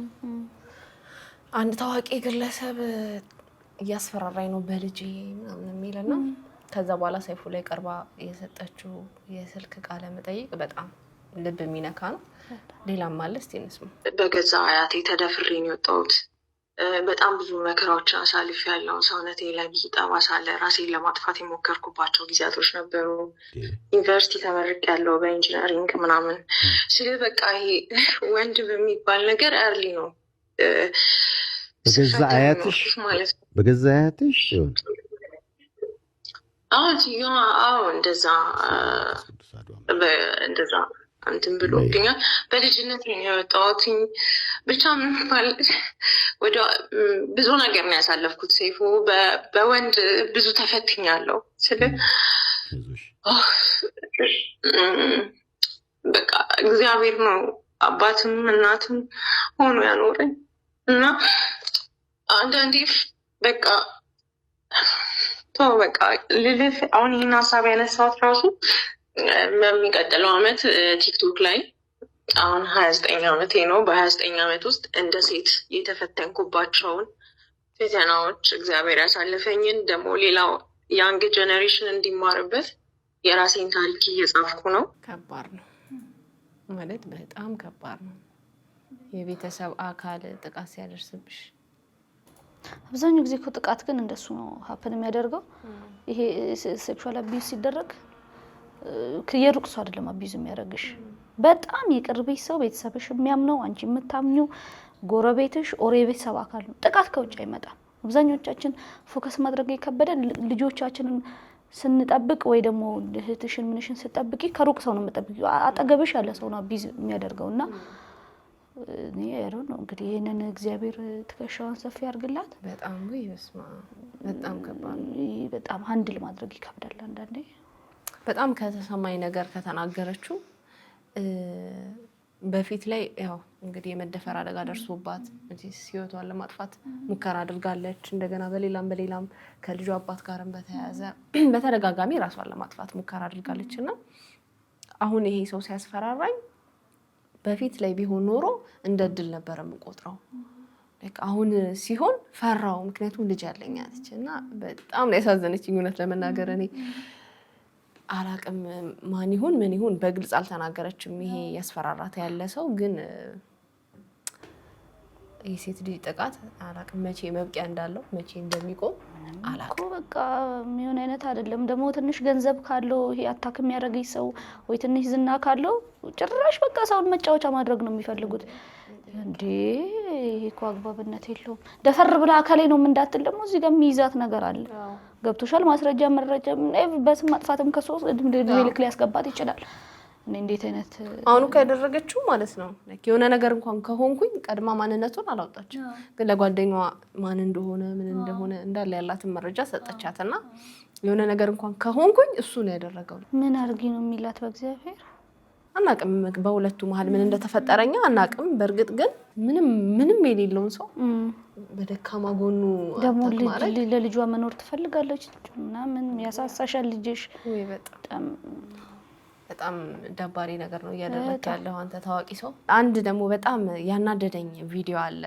አንድ ታዋቂ ግለሰብ እያስፈራራኝ ነው በልጄ ምናምን የሚልና ከዛ በኋላ ሰይፉ ላይ ቀርባ የሰጠችው የስልክ ቃለ መጠይቅ በጣም ልብ የሚነካ ነው ሌላም ማለት እስቲ እንስማ በገዛ አያቴ ተደፍሬ ነው የወጣሁት በጣም ብዙ መከራዎችን አሳልፌያለሁ ሰውነቴ ላይ ብዙ ጠባሳ አለ ራሴን ለማጥፋት የሞከርኩባቸው ጊዜያቶች ነበሩ ዩኒቨርሲቲ ተመርቄያለሁ በኢንጂነሪንግ ምናምን ስለ በቃ ይሄ ወንድ በሚባል ነገር አርሊ ነው በገዛ አያትሽ እንደዛ እንትን ብሎብኛል በልጅነት ነው የወጣሁት ብቻ ምን ማለት ወደ ብዙ ነገር ነው ያሳለፍኩት ሰይፉ በወንድ ብዙ ተፈትኛለሁ ስለ በቃ እግዚአብሔር ነው አባትም እናትም ሆኖ ያኖረኝ እና አንዳንዴ በቃ በቃ ልልፍ አሁን ይህን ሀሳብ ያነሳሁት ራሱ በሚቀጥለው አመት ቲክቶክ ላይ አሁን 29 ዓመቴ ነው በ29 ዓመት ውስጥ እንደ ሴት የተፈተንኩባቸውን ፈተናዎች እግዚአብሔር ያሳለፈኝን ደግሞ ሌላው ያንግ ጀነሬሽን እንዲማርበት የራሴን ታሪክ እየጻፍኩ ነው ከባድ ነው ማለት በጣም ከባድ ነው የቤተሰብ አካል ጥቃት ሲያደርስብሽ አብዛኛው ጊዜ እኮ ጥቃት ግን እንደሱ ነው ሀፕን የሚያደርገው ይሄ ሴክሹዋል አቢዩዝ ሲደረግ ከየሩቅ ሰው አይደለም አቢዩዝ የሚያደርግሽ በጣም የቅርብሽ ሰው ቤተሰብሽ የሚያምነው አንቺ የምታምኙ ጎረቤትሽ ኦር የቤተሰብ አካል ነው ጥቃት ከውጭ አይመጣም አብዛኞቻችን ፎከስ ማድረግ የከበደን ልጆቻችንን ስንጠብቅ ወይ ደግሞ እህትሽን ምንሽን ስትጠብቂ ከሩቅ ሰው ነው የምትጠብቂው አጠገብሽ ያለ ሰው ነው አቢዩዝ የሚያደርገውና እኔ ያለው ነው እንግዲህ ይሄንን እግዚአብሔር ትከሻዋን ሰፊ ያርግላት። በጣም ይስማ በጣም ከባድ በጣም ሃንድል ማድረግ ይከብዳል አንዳንዴ። በጣም ከተሰማኝ ነገር ከተናገረችው በፊት ላይ ያው እንግዲህ የመደፈር አደጋ ደርሶባት ህይወቷን ለማጥፋት ሙከራ አድርጋለች። እንደገና በሌላም ከልጇ አባት ጋርም በተያያዘ በተደጋጋሚ ራሷን ለማጥፋት ሙከራ አድርጋለችና አሁን ይሄ ሰው ሲያስፈራራኝ በፊት ላይ ቢሆን ኖሮ እንደ ድል ነበር የምቆጥረው። አሁን ሲሆን ፈራው ምክንያቱም ልጅ ያለኝ አለችና በጣም ነው ያሳዘነችኝ እውነት ለመናገር። እኔ አላቅም ማን ይሁን ምን ይሁን በግልጽ አልተናገረችም። ይሄ ያስፈራራት ያለ ሰው ግን የሴት ልጅ ጥቃት አላቅም መቼ መብቂያ እንዳለው መቼ እንደሚቆም አላቅም። በቃ የሚሆን አይነት አይደለም። ደግሞ ትንሽ ገንዘብ ካለው ይሄ አታክ የሚያደርገኝ ሰው ወይ ትንሽ ዝና ካለው ጭራሽ በቃ ሰውን መጫወቻ ማድረግ ነው የሚፈልጉት። እንዴ ይሄ እኮ አግባብነት የለውም። ደፈር ብላ አካሌ ነው እንዳትል ደግሞ እዚህ ጋር የሚይዛት ነገር አለ። ገብቶሻል? ማስረጃ መረጃ በስም ማጥፋትም ከሶስት እድሜ ልክ ሊያስገባት ይችላል። እኔ እንዴት አይነት አሁን ካደረገችው ማለት ነው የሆነ ነገር እንኳን ከሆንኩኝ ቀድማ ማንነቱን አላወጣችም፣ ግን ለጓደኛዋ ማን እንደሆነ ምን እንደሆነ እንዳለ ያላትን መረጃ ሰጠቻትና የሆነ ነገር እንኳን ከሆንኩኝ እሱ ነው ያደረገው። ምን አርጊ ነው የሚላት በእግዚአብሔር አናቅም። በሁለቱ መሀል ምን እንደተፈጠረኛ አናቅም። በርግጥ ግን ምንም የሌለውን ሰው በደካማ ጎኑ ደግሞ ለልጇ መኖር ትፈልጋለች እና ምን ያሳሳሻል ልጅሽ? ወይ በጣም ደባሪ ነገር ነው እያደረክ ያለው አንተ ታዋቂ ሰው። አንድ ደግሞ በጣም ያናደደኝ ቪዲዮ አለ።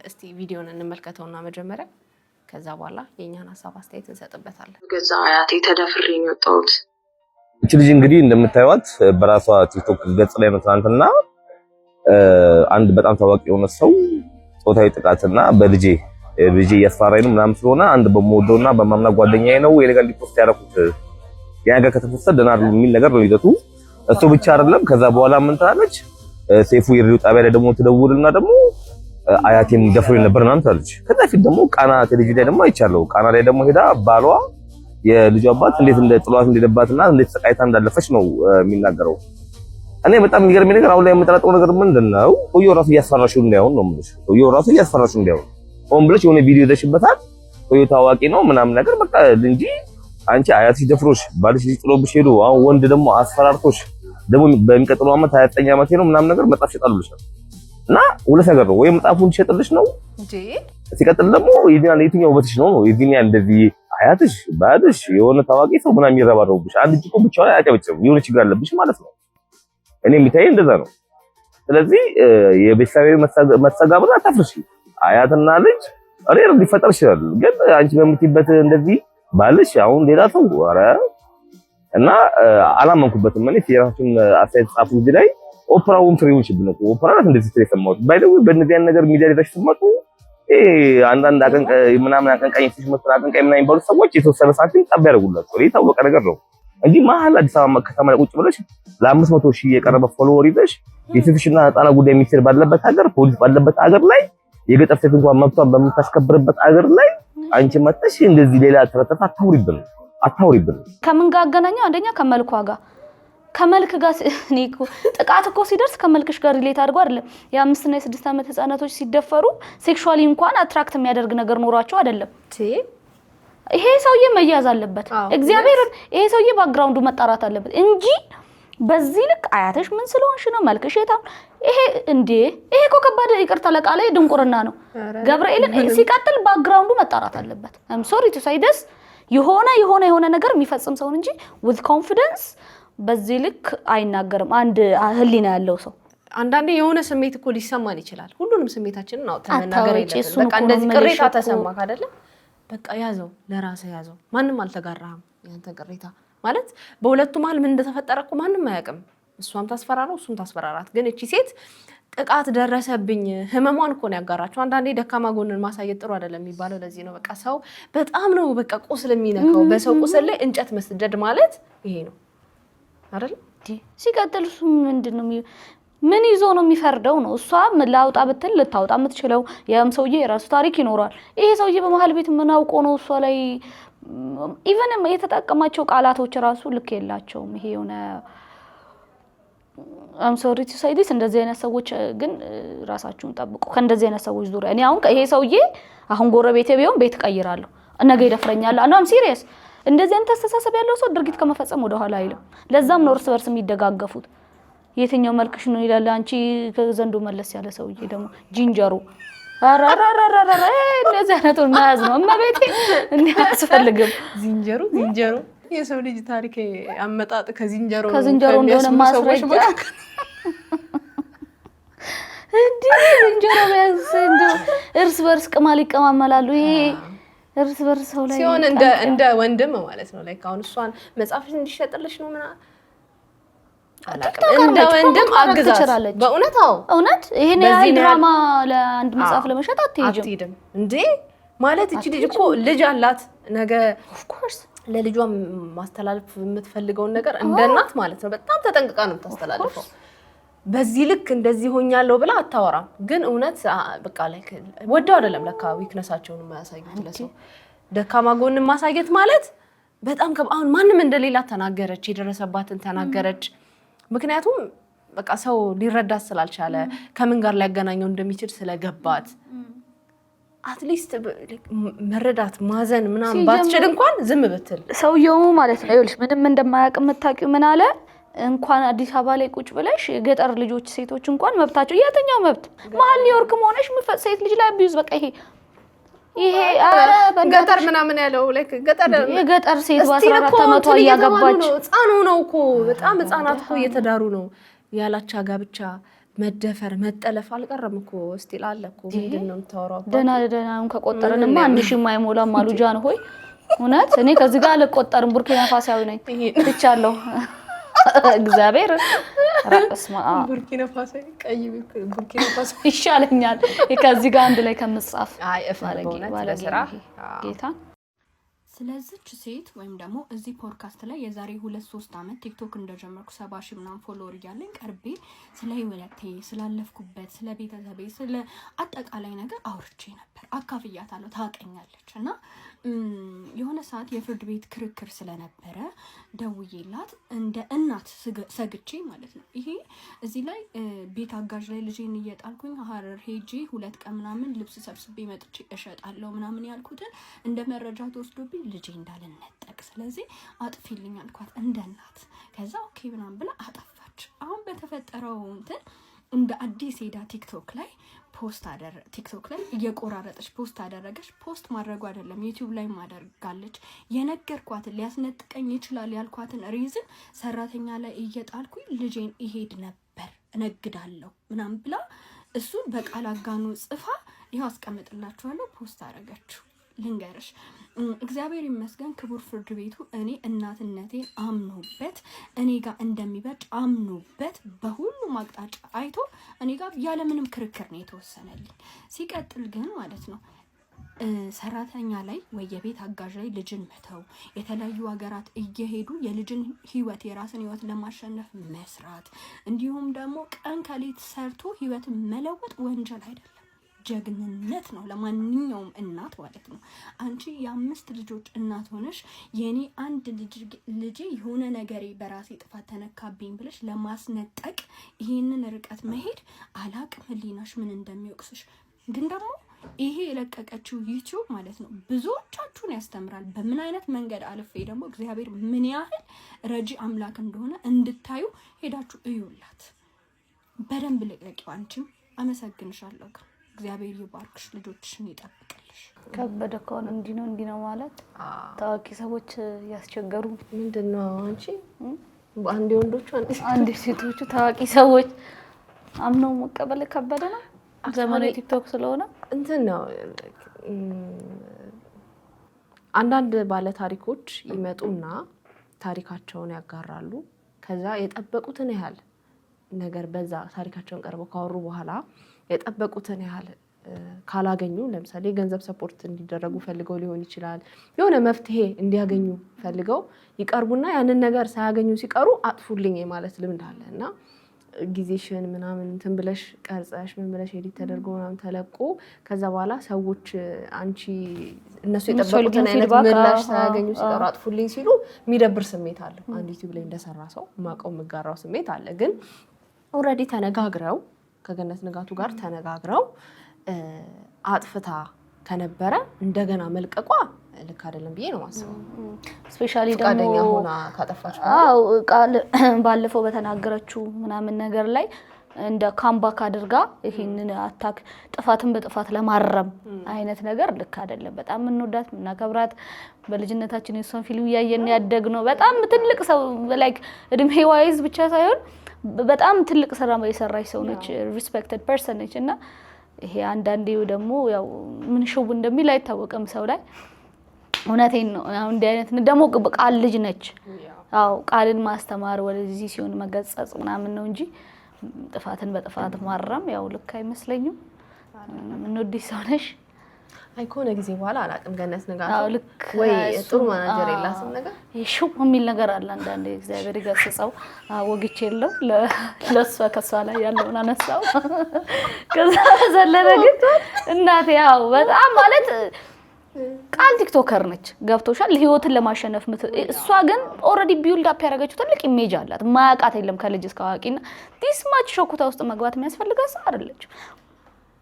እስቲ ቪዲዮን እንመልከተውና መጀመሪያ ከዛ በኋላ የኛን ሐሳብ አስተያየት እንሰጥበታለን። ገዛ አያቴ ተደፍሬ ነው የወጣሁት። እቺ ልጅ እንግዲህ እንደምታዩት በራሷ ቲክቶክ ገጽ ላይ ነው ትናንትና አንድ በጣም ታዋቂ የሆነ ሰው ጾታዊ ጥቃትና በልጄ እያስፈራራኝ ነው ምናምን ስለሆነ አንድ በመወደውና በማምና ጓደኛዬ ነው የሌጋል ፖስት ያደረኩት ያጋ ከተፈሰደ ደናር የሚል ነገር ነው ይዘቱ። እሱ ብቻ አይደለም። ከዛ በኋላ ምን ታለች? ሰይፉ የሬዲዮ ጣቢያ ላይ ደግሞ ትደውልና ደግሞ አያቴን ደፍሮኝ ነበር ምናምን ታለች። ከዛ ፊት ደግሞ ቃና ቴሌቪዥን ላይ ደግሞ አይቻለሁ። ቃና ላይ ደግሞ ሄዳ ባሏ የልጇ አባት እንዴት ጥሏት እንደደባትና እንዴት ተቃይታ እንዳለፈች ነው የሚናገረው። እኔ በጣም የሚገርመኝ ነገር አሁን ላይ የምጠራጠረው ነገር ምንድነው? ሰውየው ራሱ እያስፈራሽው እንዳይሆን ነው የምልሽ። ሰውየው ራሱ እያስፈራሽው እንዳይሆን ሆን ብለሽ የሆነ ቪዲዮ ይዘሽበታል። ሰውየው ታዋቂ ነው ምናምን ነገር በቃ እንጂ አንቺ አያትሽ ደፍሮሽ ባልሽ ልጅ ጥሎብሽ ሄዶ አሁን ወንድ ደግሞ አስፈራርቶሽ ደግሞ በሚቀጥለው ዓመት 29 ዓመቴ ነው ምናምን ነገር መጣፍ ይሸጣሉልሻል። እና ሁለት ነገር ነው ወይ መጣፉን ይሸጥልሽ ነው እንጂ ሲቀጥል ደግሞ የትኛው ውበትሽ ነው የዚህኛ እንደዚህ አያትሽ ባልሽ የሆነ ታዋቂ ሰው ምናምን ይረባረቡብሽ አንድ እኮ ብቻውን አያጨብጭም የሆነ ችግር አለብሽ ማለት ነው። እኔ የሚታየኝ እንደዛ ነው። ስለዚህ የቤተሰብ መስተጋብር አታፍርሽ። አያትና ልጅ ሬር ሊፈጠር ይችላል፣ ግን አንቺ በምትይበት እንደዚህ ባልሽ አሁን ሌላ ሰው ኧረ እና አላመንኩበትም። እኔ የራሱን አስተያየት ጻፉ እዚህ ላይ ኦፕራውን ፍሬዎች ብለው ኦፕራን እንደዚህ ስለሰማሁት ባይደው በእነዚህ ነገር ሚዲያ ላይ ተሽመጡ አንዳንድ ምናምን አቀንቃኝ ሲሽመጡ አቀንቃኝ ምናምን የሚባሉ ሰዎች የተወሰነ ሳንቲም ጠብ ያደርጉላቸው የታወቀ ነገር ነው እንጂ መሀል አዲስ አበባ ከተማ ላይ ቁጭ ብለሽ ለ500,000 የቀረበ ፎሎወር ይዘሽ የሴቶችና ህፃናት ጉዳይ ሚኒስቴር ባለበት ሀገር ፖሊስ ባለበት ሀገር ላይ የገጠር ሴት እንኳን መብቷን በምታስከብርበት ሀገር ላይ አንቺ መጥተሽ እንደዚህ ሌላ ተረተፋ አታውሪብን። ከምን ጋር አገናኘው? አንደኛ ከመልኳ ጋር ከመልክ ጋር እኔኮ ጥቃት እኮ ሲደርስ ከመልክሽ ጋር ሪሌት አድርጎ አይደለም። የ5 እና የ6 ዓመት ህፃናቶች ሲደፈሩ ሴክሹዋሊ እንኳን አትራክት የሚያደርግ ነገር ኖሯቸው አይደለም። ይሄ ሰውዬ መያዝ አለበት። እግዚአብሔር ይሄ ሰውዬ ባክግራውንዱ መጣራት አለበት እንጂ በዚህ ልክ አያተሽ ምን ስለሆንሽ ነው መልክሽ የታም ይሄ እንዴ ይሄ እኮ ከባድ ይቅርታ ለቃለ ድንቁርና ነው። ገብርኤልን ሲቀጥል ባክግራውንዱ መጣራት አለበት። አም ሶሪ ቱ ሴይ ዲስ የሆነ ነገር የሚፈጽም ሰው እንጂ with confidence በዚህ ልክ አይናገርም። አንድ ህሊና ያለው ሰው አንዳንዴ የሆነ ስሜት እኮ ሊሰማን ይችላል። ሁሉንም ስሜታችንን አውጥተን መናገር የለብንም። በቃ እንደዚህ ቅሬታ ተሰማክ አይደለ? በቃ ያዘው ለራስህ ያዘው። ማንም አልተጋራህም። ያንተ ቅሬታ ማለት በሁለቱ መሀል ምን እንደተፈጠረ እኮ ማንም አያውቅም። እሷም ታስፈራራው እሱም ታስፈራራት። ግን እቺ ሴት ጥቃት ደረሰብኝ ህመሟን እኮ ነው ያጋራቸው። አንዳንዴ ደካማ ጎንን ማሳየት ጥሩ አይደለም የሚባለው ለዚህ ነው። በቃ ሰው በጣም ነው በቃ ቁስል የሚነካው። በሰው ቁስል ላይ እንጨት መስደድ ማለት ይሄ ነው አይደል? ሲቀጥል እሱ ምንድነው ምን ይዞ ነው የሚፈርደው ነው? እሷ ላውጣ ብትል ልታውጣ የምትችለው ያም ሰውዬ የራሱ ታሪክ ይኖራል። ይሄ ሰውዬ በመሃል ቤት ምን አውቆ ነው እሷ ላይ ኢቨን የተጠቀማቸው ቃላቶች ራሱ ልክ የላቸውም። ይሄ የሆነ አም ሶሪ ቱ ሴይ ዲስ እንደዚህ አይነት ሰዎች ግን ራሳችሁን ጠብቁ ከእንደዚህ አይነት ሰዎች ዙሪያ እኔ አሁን ይሄ ሰውዬ አሁን ጎረቤቴ ቢሆን ቤት ቀይራለሁ ነገ ይደፍረኛል አም ሲሪየስ እንደዚህ አይነት አስተሳሰብ ያለው ሰው ድርጊት ከመፈጸም ወደ ኋላ አይልም ለዛም ነው እርስ በርስ የሚደጋገፉት የትኛው መልክሽ ነው ይላል አንቺ ከዘንዶ መለስ ያለ ሰውዬ ደግሞ ጂንጀሮ አራራራራራ እንደዚህ አይነቱን ማያዝ ነው እመቤቴ እንዲያስፈልግም ዚንጀሮ የሰው ልጅ ታሪክ አመጣጥ ከዚንጀሮ እንደሆነ ማስረጃ እንዴ ዝንጀሮ ቢያንስ እንደው እርስ በርስ ቅማል ይቀማመላሉ ይሄ እርስ በርስ ሰው ላይ ሲሆን እንደ ወንድም ማለት ነው ላይክ አሁን እሷን መጽሐፍሽ እንዲሸጥልሽ ነው ምና እንደ ወንድም አግዛት በእውነት እውነት ይሄን ያህል ድራማ ለአንድ መጽሐፍ ለመሸጥ አትሄጂም እንዴ ማለት እቺ ልጅ እኮ ልጅ አላት ነገ ኦፍ ኮርስ ለልጇ ማስተላለፍ የምትፈልገው ነገር እንደናት ማለት ነው በጣም ተጠንቅቃ ነው የምታስተላልፈው በዚህ ልክ እንደዚህ ሆኛለሁ ብላ አታወራም ግን እውነት በቃ ላይክ ወደው አይደለም ለካ ዊክነሳቸውን ማያሳዩት ለሰው ደካማ ጎን ማሳየት ማለት በጣም አሁን ማንንም እንደሌላ ተናገረች የደረሰባትን ተናገረች ምክንያቱም በቃ ሰው ሊረዳት ስላልቻለ ከምን ጋር ሊያገናኘው እንደሚችል ስለገባት አትሊስት መረዳት ማዘን ምናምን ባትችል እንኳን ዝም ብትል ሰውየው ማለት ነው ይኸውልሽ ምንም እንደማያውቅ የምታውቂው ምን አለ እንኳን አዲስ አበባ ላይ ቁጭ ብለሽ ገጠር ልጆች ሴቶች እንኳን መብታቸው የትኛው መብት መሀል ኒውዮርክ ሆነሽ ሴት ልጅ ላይ አቢዩዝ በቃ ይሄ አረ ገጠር ምናምን ያለው ላይክ የገጠር ሴት በ14 ዓመቷ ያጋባች ህፃኑ ነው እኮ በጣም ህፃናት እኮ እየተዳሩ ነው ያላቻ ጋብቻ መደፈር መጠለፍ አልቀረም እኮ ስቲል አለ እኮ ምንድነው የምታወራው ደናውን ከቆጠረንማ አንድ ሺህ ማይሞላም አሉጃን ሆይ እውነት እኔ ከዚህ ጋር አልቆጠርም ቡርኪና ፋሳዊ ነኝ ብቻለሁ እግዚአብሔር ራስማ ቡርኪና ፋሶ ቀይ ቡርኪና ፋሶ ይሻለኛል ከዚህ ጋር አንድ ላይ ከመጻፍ አይ ለስራ ጌታ ስለዚህች ሴት ወይም ደግሞ እዚህ ፖድካስት ላይ የዛሬ 2-3 አመት ቲክቶክ እንደጀመርኩ 70,000 ምናምን ፎሎወር ያለኝ ቀርቤ ስለ ህይወቴ ስላለፍኩበት ስለ ቤተሰቤ ስለ አጠቃላይ ነገር አውርቼ ነበር አካፍያታለሁ ታቀኛለች እና የሆነ ሰዓት የፍርድ ቤት ክርክር ስለነበረ ደውዬላት እንደ እናት ሰግቼ ማለት ነው ይሄ እዚህ ላይ ቤት አጋዥ ላይ ልጄን እየጣልኩኝ ሀረር ሄጂ 2 ቀን ምናምን ልብስ ሰብስቤ መጥቼ እሸጣለሁ ምናምን ያልኩትን እንደ መረጃ ተወስዶብኝ ልጄ እንዳልነጠቅ ስለዚህ አጥፊልኝ አልኳት እንደ እናት ከዛ ኦኬ ምናምን ብላ አጠፋች አሁን በተፈጠረው እንደ አዲስ ሄዳ ቲክቶክ ላይ ቲክቶክ ላይ እየቆራረጠች ፖስት አደረገች ፖስት ማድረጉ አይደለም ዩቲዩብ ላይ ማደርጋለች የነገርኳትን ሊያስነጥቀኝ ይችላል ያልኳትን ሪዝን ሰራተኛ ላይ እየጣልኩኝ ልጄን ይሄድ ነበር እነግዳለሁ ምናምን ብላ እሱን በቃል አጋኑ ጽፋ ይሄው አስቀምጥላችኋለሁ ፖስት አደረገችው ልንገርሽ እግዚአብሔር ይመስገን ክቡር ፍርድ ቤቱ እኔ እናትነቴን አምኖበት እኔ ጋር እንደሚበጭ አምኖበት በሁሉም አቅጣጫ አይቶ እኔ ጋር ያለ ምንም ክርክር ነው የተወሰነልኝ ሲቀጥል ግን ማለት ነው ሰራተኛ ላይ ወይ የቤት አጋዥ ላይ ልጅን መተው የተለያዩ ሀገራት እየሄዱ የልጅን ህይወት የራስን ህይወት ለማሸነፍ መስራት እንዲሁም ደግሞ ቀን ከሌት ሰርቶ ህይወት መለወጥ ወንጀል አይደለም ጀግንነት ነው ለማንኛውም እናት ማለት ነው አንቺ የ5 ልጆች እናት ሆነሽ የኔ አንድ ልጅ የሆነ ነገሬ በራሴ ጥፋት ተነካብኝ ብለሽ ለማስነጠቅ ይሄንን ርቀት መሄድ አላቅም ህሊናሽ ምን እንደሚወቅስሽ ግን ደግሞ ይሄ የለቀቀችው ዩቲዩብ ማለት ነው ብዙዎቻችሁን ያስተምራል በምን አይነት መንገድ አልፌ ደግሞ እግዚአብሔር ምን ያህል ረጂ አምላክ እንደሆነ እንድታዩ ሄዳችሁ እዩላት በደንብ ልቀቂው አንቺም አመሰግንሻለሁ እግዚአብሔር ይባርክሽ ልጆችሽን ይጠብቅልሽ ከበደ ከሆነ እንዲ ነው ማለት ታዋቂ ሰዎች ያስቸገሩ ምንድነው አንቺ አንዴ ወንዶቹ አንዴ ሴቶቹ ታዋቂ ሰዎች አምነው መቀበል ከበደ ነው ዘመኑ ቲክቶክ ስለሆነ ነው አንዳንድ ባለ ታሪኮች ይመጡና ታሪካቸውን ያጋራሉ ከዛ የጠበቁትን ያህል ነገር በዛ ታሪካቸውን ቀርበው ካወሩ በኋላ የጠበቁትን ያህል ካላገኙ ለምሳሌ ገንዘብ ሰፖርት እንዲደረጉ ፈልገው ሊሆን ይችላል የሆነ መፍትሄ እንዲያገኙ ፈልገው ይቀርቡና ያንን ነገር ሳያገኙ ሲቀሩ አጥፉልኝ ማለት ልምድ አለና ጊዜሽን ምናምን እንትን ብለሽ ቀርጸሽ ምን ብለሽ ኤዲት ተደርጎ ምናምን ተለቆ ከዛ በኋላ ሰዎች አንቺ እነሱ የጠበቁትን አይነት ምላሽ ሳያገኙ ሲቀሩ አጥፉልኝ ሲሉ የሚደብር ስሜት አለ። አንድ ዩቲዩብ ላይ እንደሰራ ሰው ማቀው መጋራው ስሜት አለ። ግን ኦልሬዲ ተነጋግረው ከገነት ንጋቱ ጋር ተነጋግረው አጥፍታ ከነበረ እንደገና መልቀቋ ልክ አይደለም ብዬ ነው ማስበው። ስፔሻሊ ደግሞ ፈቃደኛ ሆና ካጠፋች ቃል ባለፈው በተናገረችው ምናምን ነገር ላይ እንደ ካምባክ አድርጋ ይሄንን አታክ ጥፋትን በጥፋት ለማረም አይነት ነገር ልክ አይደለም። በጣም እንወዳት እናከብራት በልጅነታችን የሷን ፊልም ያየን ያደግነው በጣም ትልቅ ሰው ላይክ እድሜ ዋይዝ ብቻ ሳይሆን በጣም ትልቅ ስራ የሰራች ሰው ነች። ሪስፔክትድ ፐርሰን ነች እና ይሄ አንዳንዴው ደግሞ ያው ምን ሾው እንደሚል አይታወቅም ሰው ላይ እውነቴን ነው። አሁን እንዲህ አይነት ደግሞ ቃል ልጅ ነች። አዎ ቃልን ማስተማር ወደዚህ ሲሆን መገጸጽ ምናምን ነው እንጂ ጥፋትን በጥፋት ማረም ያው ልክ አይመስለኝም። ምን ወዲህ ሰው ነሽ አይኮነ ጊዜ በኋላ አላቅም ገነት ንጋቱ ወይ ጥሩ ማናጀር የላትም ነገር ይሽው የሚል ነገር አለ አንዳንዴ እግዚአብሔር ይገስጸው። ወግቼ የለው ለሷ ከሷ ላይ ያለውን አነሳው። ከዛ ዘለለ ግን እናቴ ያው በጣም ማለት ቃል ቲክቶከር ነች ገብቶሻል ህይወትን ለማሸነፍ እሷ ግን ኦሬዲ ቢልድ አፕ ያደረገችው ትልቅ ኢሜጅ አላት። ማያቃት የለም ከልጅ እስከ አዋቂና ዲስ ማች ሾኩታ ውስጥ መግባት የሚያስፈልጋት ሰው አይደለች።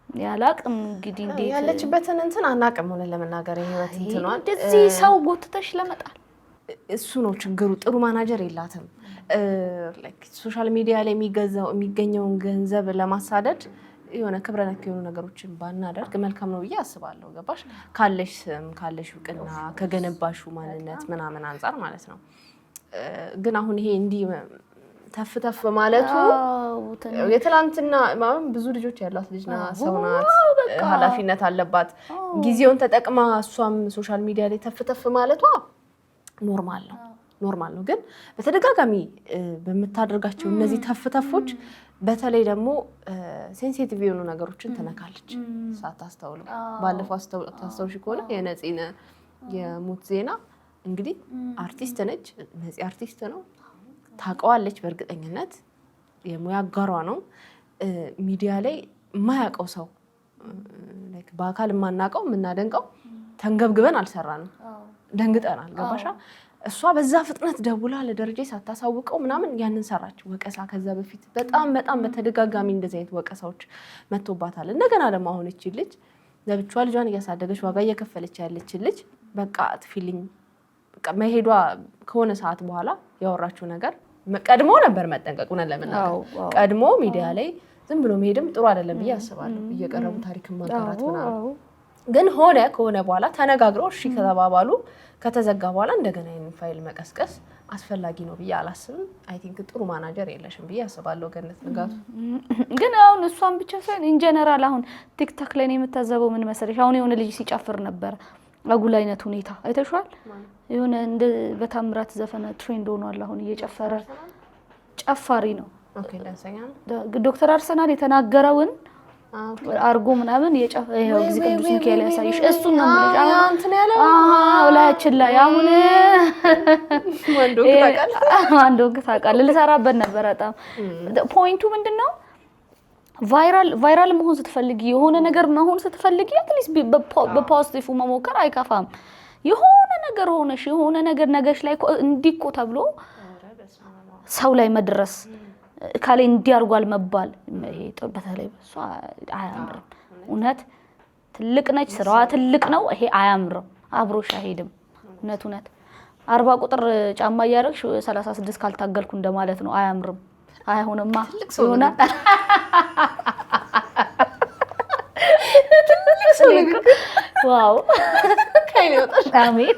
ያላቅም እንግዲህ እንዴት ያለችበትን እንትን አናቅም ሆነ ለመናገር ህይወት እንትኗል እዚህ ሰው ጎትተሽ ለመጣል እሱ ነው ችግሩ። ጥሩ ማናጀር የላትም። ላይክ ሶሻል ሚዲያ ላይ የሚገኘውን ገንዘብ ለማሳደድ የሆነ ክብረ ነክ የሆኑ ነገሮችን ባናደርግ መልካም ነው ብዬ አስባለሁ። ገባሽ? ካለሽ ስም ካለሽ እውቅና ከገነባሹ ማንነት ምናምን አንፃር ማለት ነው። ግን አሁን ይሄ እንዲህ ተፍ ማለቱ የትላንትና ማለት ብዙ ልጆች ያላት ልጅ ናት፣ ሰው ናት፣ ኃላፊነት አለባት። ጊዜውን ተጠቅማ እሷም ሶሻል ሚዲያ ላይ ተፍ ማለቷ ኖርማል ነው። ግን በተደጋጋሚ በምታደርጋቸው እነዚህ ተፎች በተለይ ደግሞ ሴንሲቲቭ የሆኑ ነገሮችን ትነካለች ሳታስተውል። ባለፈው ታስተውልሽ ከሆነ የነፂነ የሞት ዜና እንግዲህ አርቲስት ነች፣ ነፂ አርቲስት ነው ታውቀዋለች በእርግጠኝነት የሙያ አጋሯ ነው። ሚዲያ ላይ የማያውቀው ሰው ላይክ በአካል የማናውቀው የምናደንቀው ተንገብግበን አልሰራንም፣ ደንግጠናል። ገባሻ? እሷ በዛ ፍጥነት ደውላ ለደረጃ ሳታሳውቀው ምናምን ያንን ሰራች። ወቀሳ ከዛ በፊት በጣም በተደጋጋሚ እንደዚህ አይነት ወቀሳዎች መጥቶባታል። እንደገና ደግሞ አሁን እቺ ልጅ ለብቻዋ ልጇን እያሳደገች ዋጋ እየከፈለች ያለች ልጅ በቃ አጥፊልኝ በቃ መሄዷ ከሆነ ሰዓት በኋላ ያወራችው ነገር ቀድሞ ነበር መጠንቀቅ ነው ለምናለው። ቀድሞ ሚዲያ ላይ ዝም ብሎ መሄድም ጥሩ አይደለም ብዬ አስባለሁ። እየቀረቡ ታሪክን ማጋራት ምናምን ግን ከሆነ በኋላ ተነጋግረው እሺ ከተባባሉ ከተዘጋ በኋላ እንደገና ይሄን ፋይል መቀስቀስ አስፈላጊ ነው ብዬ አላስብም። አይ ቲንክ ጥሩ ማናጀር የለሽም ብዬ አስባለሁ ገነት ንጋቱ። ግን አሁን እሷን ብቻ ሳይሆን ኢን ጀነራል አሁን ቲክቶክ ላይ ነው የምታዘበው ምን መሰለሽ አሁን የሆነ ልጅ ሲጨፍር ነበር አጉል አይነት ሁኔታ አይተሽዋል? የሆነ እንደ በታምራት ዘፈነ ትሬንድ ሆኗል አሁን እየጨፈረ ጨፋሪ ነው። ኦኬ ዳንሰኛ ነው። ዶክተር አርሰናል የተናገረውን አርጎ ምናምን ይሄው ጊዜ ቅዱስ ሚካኤል ያሳይሽ እሱ ነው ማለት እንትን ያለው ወላችን ላይ አሁን ወንዶግ ታውቃለህ ልሰራበት ነበር በጣም ፖይንቱ ምንድነው ቫይራል መሆን ስትፈልጊ የሆነ ነገር መሆን ስትፈልጊ አትሊስት በፖዚቲቭ መሞከር አይከፋም። የሆነ ነገር ሆነሽ የሆነ ነገር ነገሽ ላይ እንዲቆ ተብሎ ሰው ላይ መድረስ ካለ እንዲያርጓል መባል ይሄ በተለይ እሷ አያምርም። እውነት ትልቅ ነች፣ ስራዋ ትልቅ ነው። ይሄ አያምርም፣ አብሮሽ አይሄድም። እውነት 40 ቁጥር ጫማ ያያረግሽ 36 ካልታገልኩ እንደማለት ነው። አያምርም፣ አይሆንማ ይሆና ትልቅ ሰው ዋው ከይኔ ወጣሽ አሜን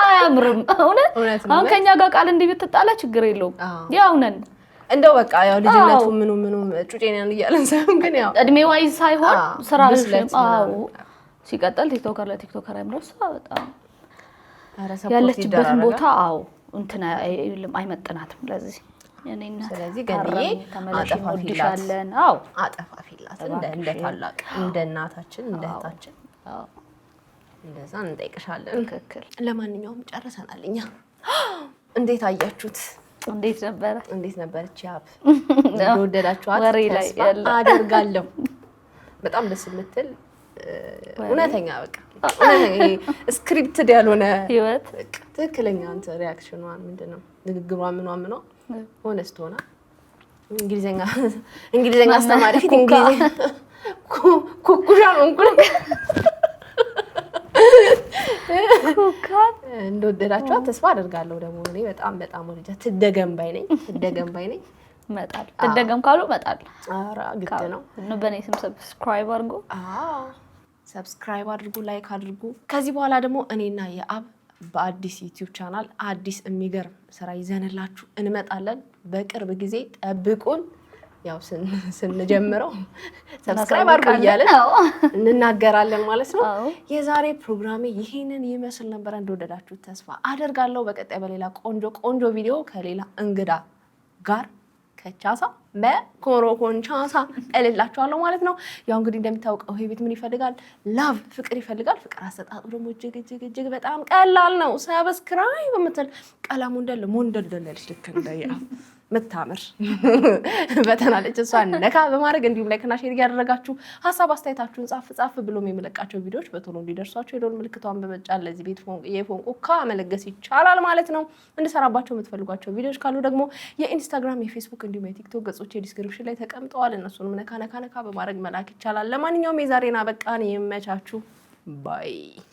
አያምርም። እውነት አሁን ከኛ ጋር ቃል እንዲህ ብትጣላ ችግር የለውም። ያው ነን እንደው በቃ ያው ልጅነቱ ምኑ ጩጬ ነን እያለን ሳይሆን ግን ያው እድሜ ዋይዝ ሳይሆን ስራ አዎ ሲቀጥል ቲክቶከር ለቲክቶከር አይምሮስ በጣም ያለችበትን ቦታ አዎ እንትና አይመጥናትም። ለዚህ እኔና ስለዚህ ገንዬ አጠፋፊላለን አጠፋፊላት እንደ ታላቅ እንደ እናታችን እንደ እህታችን እንደዛ እንጠይቅሻለን። ትክክል። ለማንኛውም ጨርሰናል እኛ። እንዴት አያችሁት? እንዴት ነበረች ያብ እንደወደዳችኋት ተስፋ አደርጋለሁ። በጣም ደስ የምትል እውነተኛ በቃ እውነተኛ ስክሪፕትድ ያልሆነ ህይወት ትክክለኛ አንተ ሪአክሽኗን ምንድነው ንግግሯ ምኗ ሆነስት ሆና እንግሊዘኛ አስተማሪ ፊት እንግሊዘኛ ኩኩሻ እንኩል እንደወደዳችኋት ተስፋ አደርጋለሁ። ደግሞ እኔ በጣም ወልጃ ትደገምባይ ነኝ መጣል ትደገም ካሉ መጣል አራ ግድ ነው። በኔ ስም ሰብስክራይብ አድርጉ። ሰብስክራይብ አድርጉ፣ ላይክ አድርጉ። ከዚህ በኋላ ደግሞ እኔና የአብ በአዲስ ዩቲዩብ ቻናል አዲስ የሚገርም ስራ ይዘንላችሁ እንመጣለን። በቅርብ ጊዜ ጠብቁን። ያው ስንጀምረው ሰብስክራይብ አድርጉ እያለን እንናገራለን ማለት ነው። የዛሬ ፕሮግራሜ ይሄንን ይመስል ነበር። እንደወደዳችሁ ተስፋ አደርጋለሁ። በቀጣይ በሌላ ቆንጆ ቪዲዮ ከሌላ እንግዳ ጋር ከቻሳ በኮሮኮንቻሳ እልላችኋለሁ ማለት ነው። ያው እንግዲህ እንደምታውቀው ይሄ ቤት ምን ይፈልጋል? ላቭ ፍቅር ይፈልጋል። ፍቅር አሰጣጡ ደግሞ እጅግ በጣም ቀላል ነው። ሰብስክራይብ የምትል ቀላሙ እንዳለ ሞንደልደለልሽ ልክ እንደያ ምታምር በተናለች እሷን ነካ በማድረግ እንዲሁም ላይክ እና ሼር ያደረጋችሁ ሐሳብ አስተያየታችሁን ጻፍ ብሎም የሚለቃቸው ቪዲዮዎች በቶሎ እንዲደርሷችሁ የደወል ምልክቷን በመጫን ለዚህ ቤት የፎንቆ መለገስ ይቻላል ማለት ነው። እንድሰራባቸው የምትፈልጓቸው ቪዲዮዎች ካሉ ደግሞ የኢንስታግራም፣ የፌስቡክ እንዲሁም የቲክቶክ ገጾች ዲስክሪፕሽን ላይ ተቀምጠዋል። እነሱንም ነካ በማድረግ መላክ ይቻላል። ለማንኛውም የዛሬና በቃን። ይመቻችሁ ባይ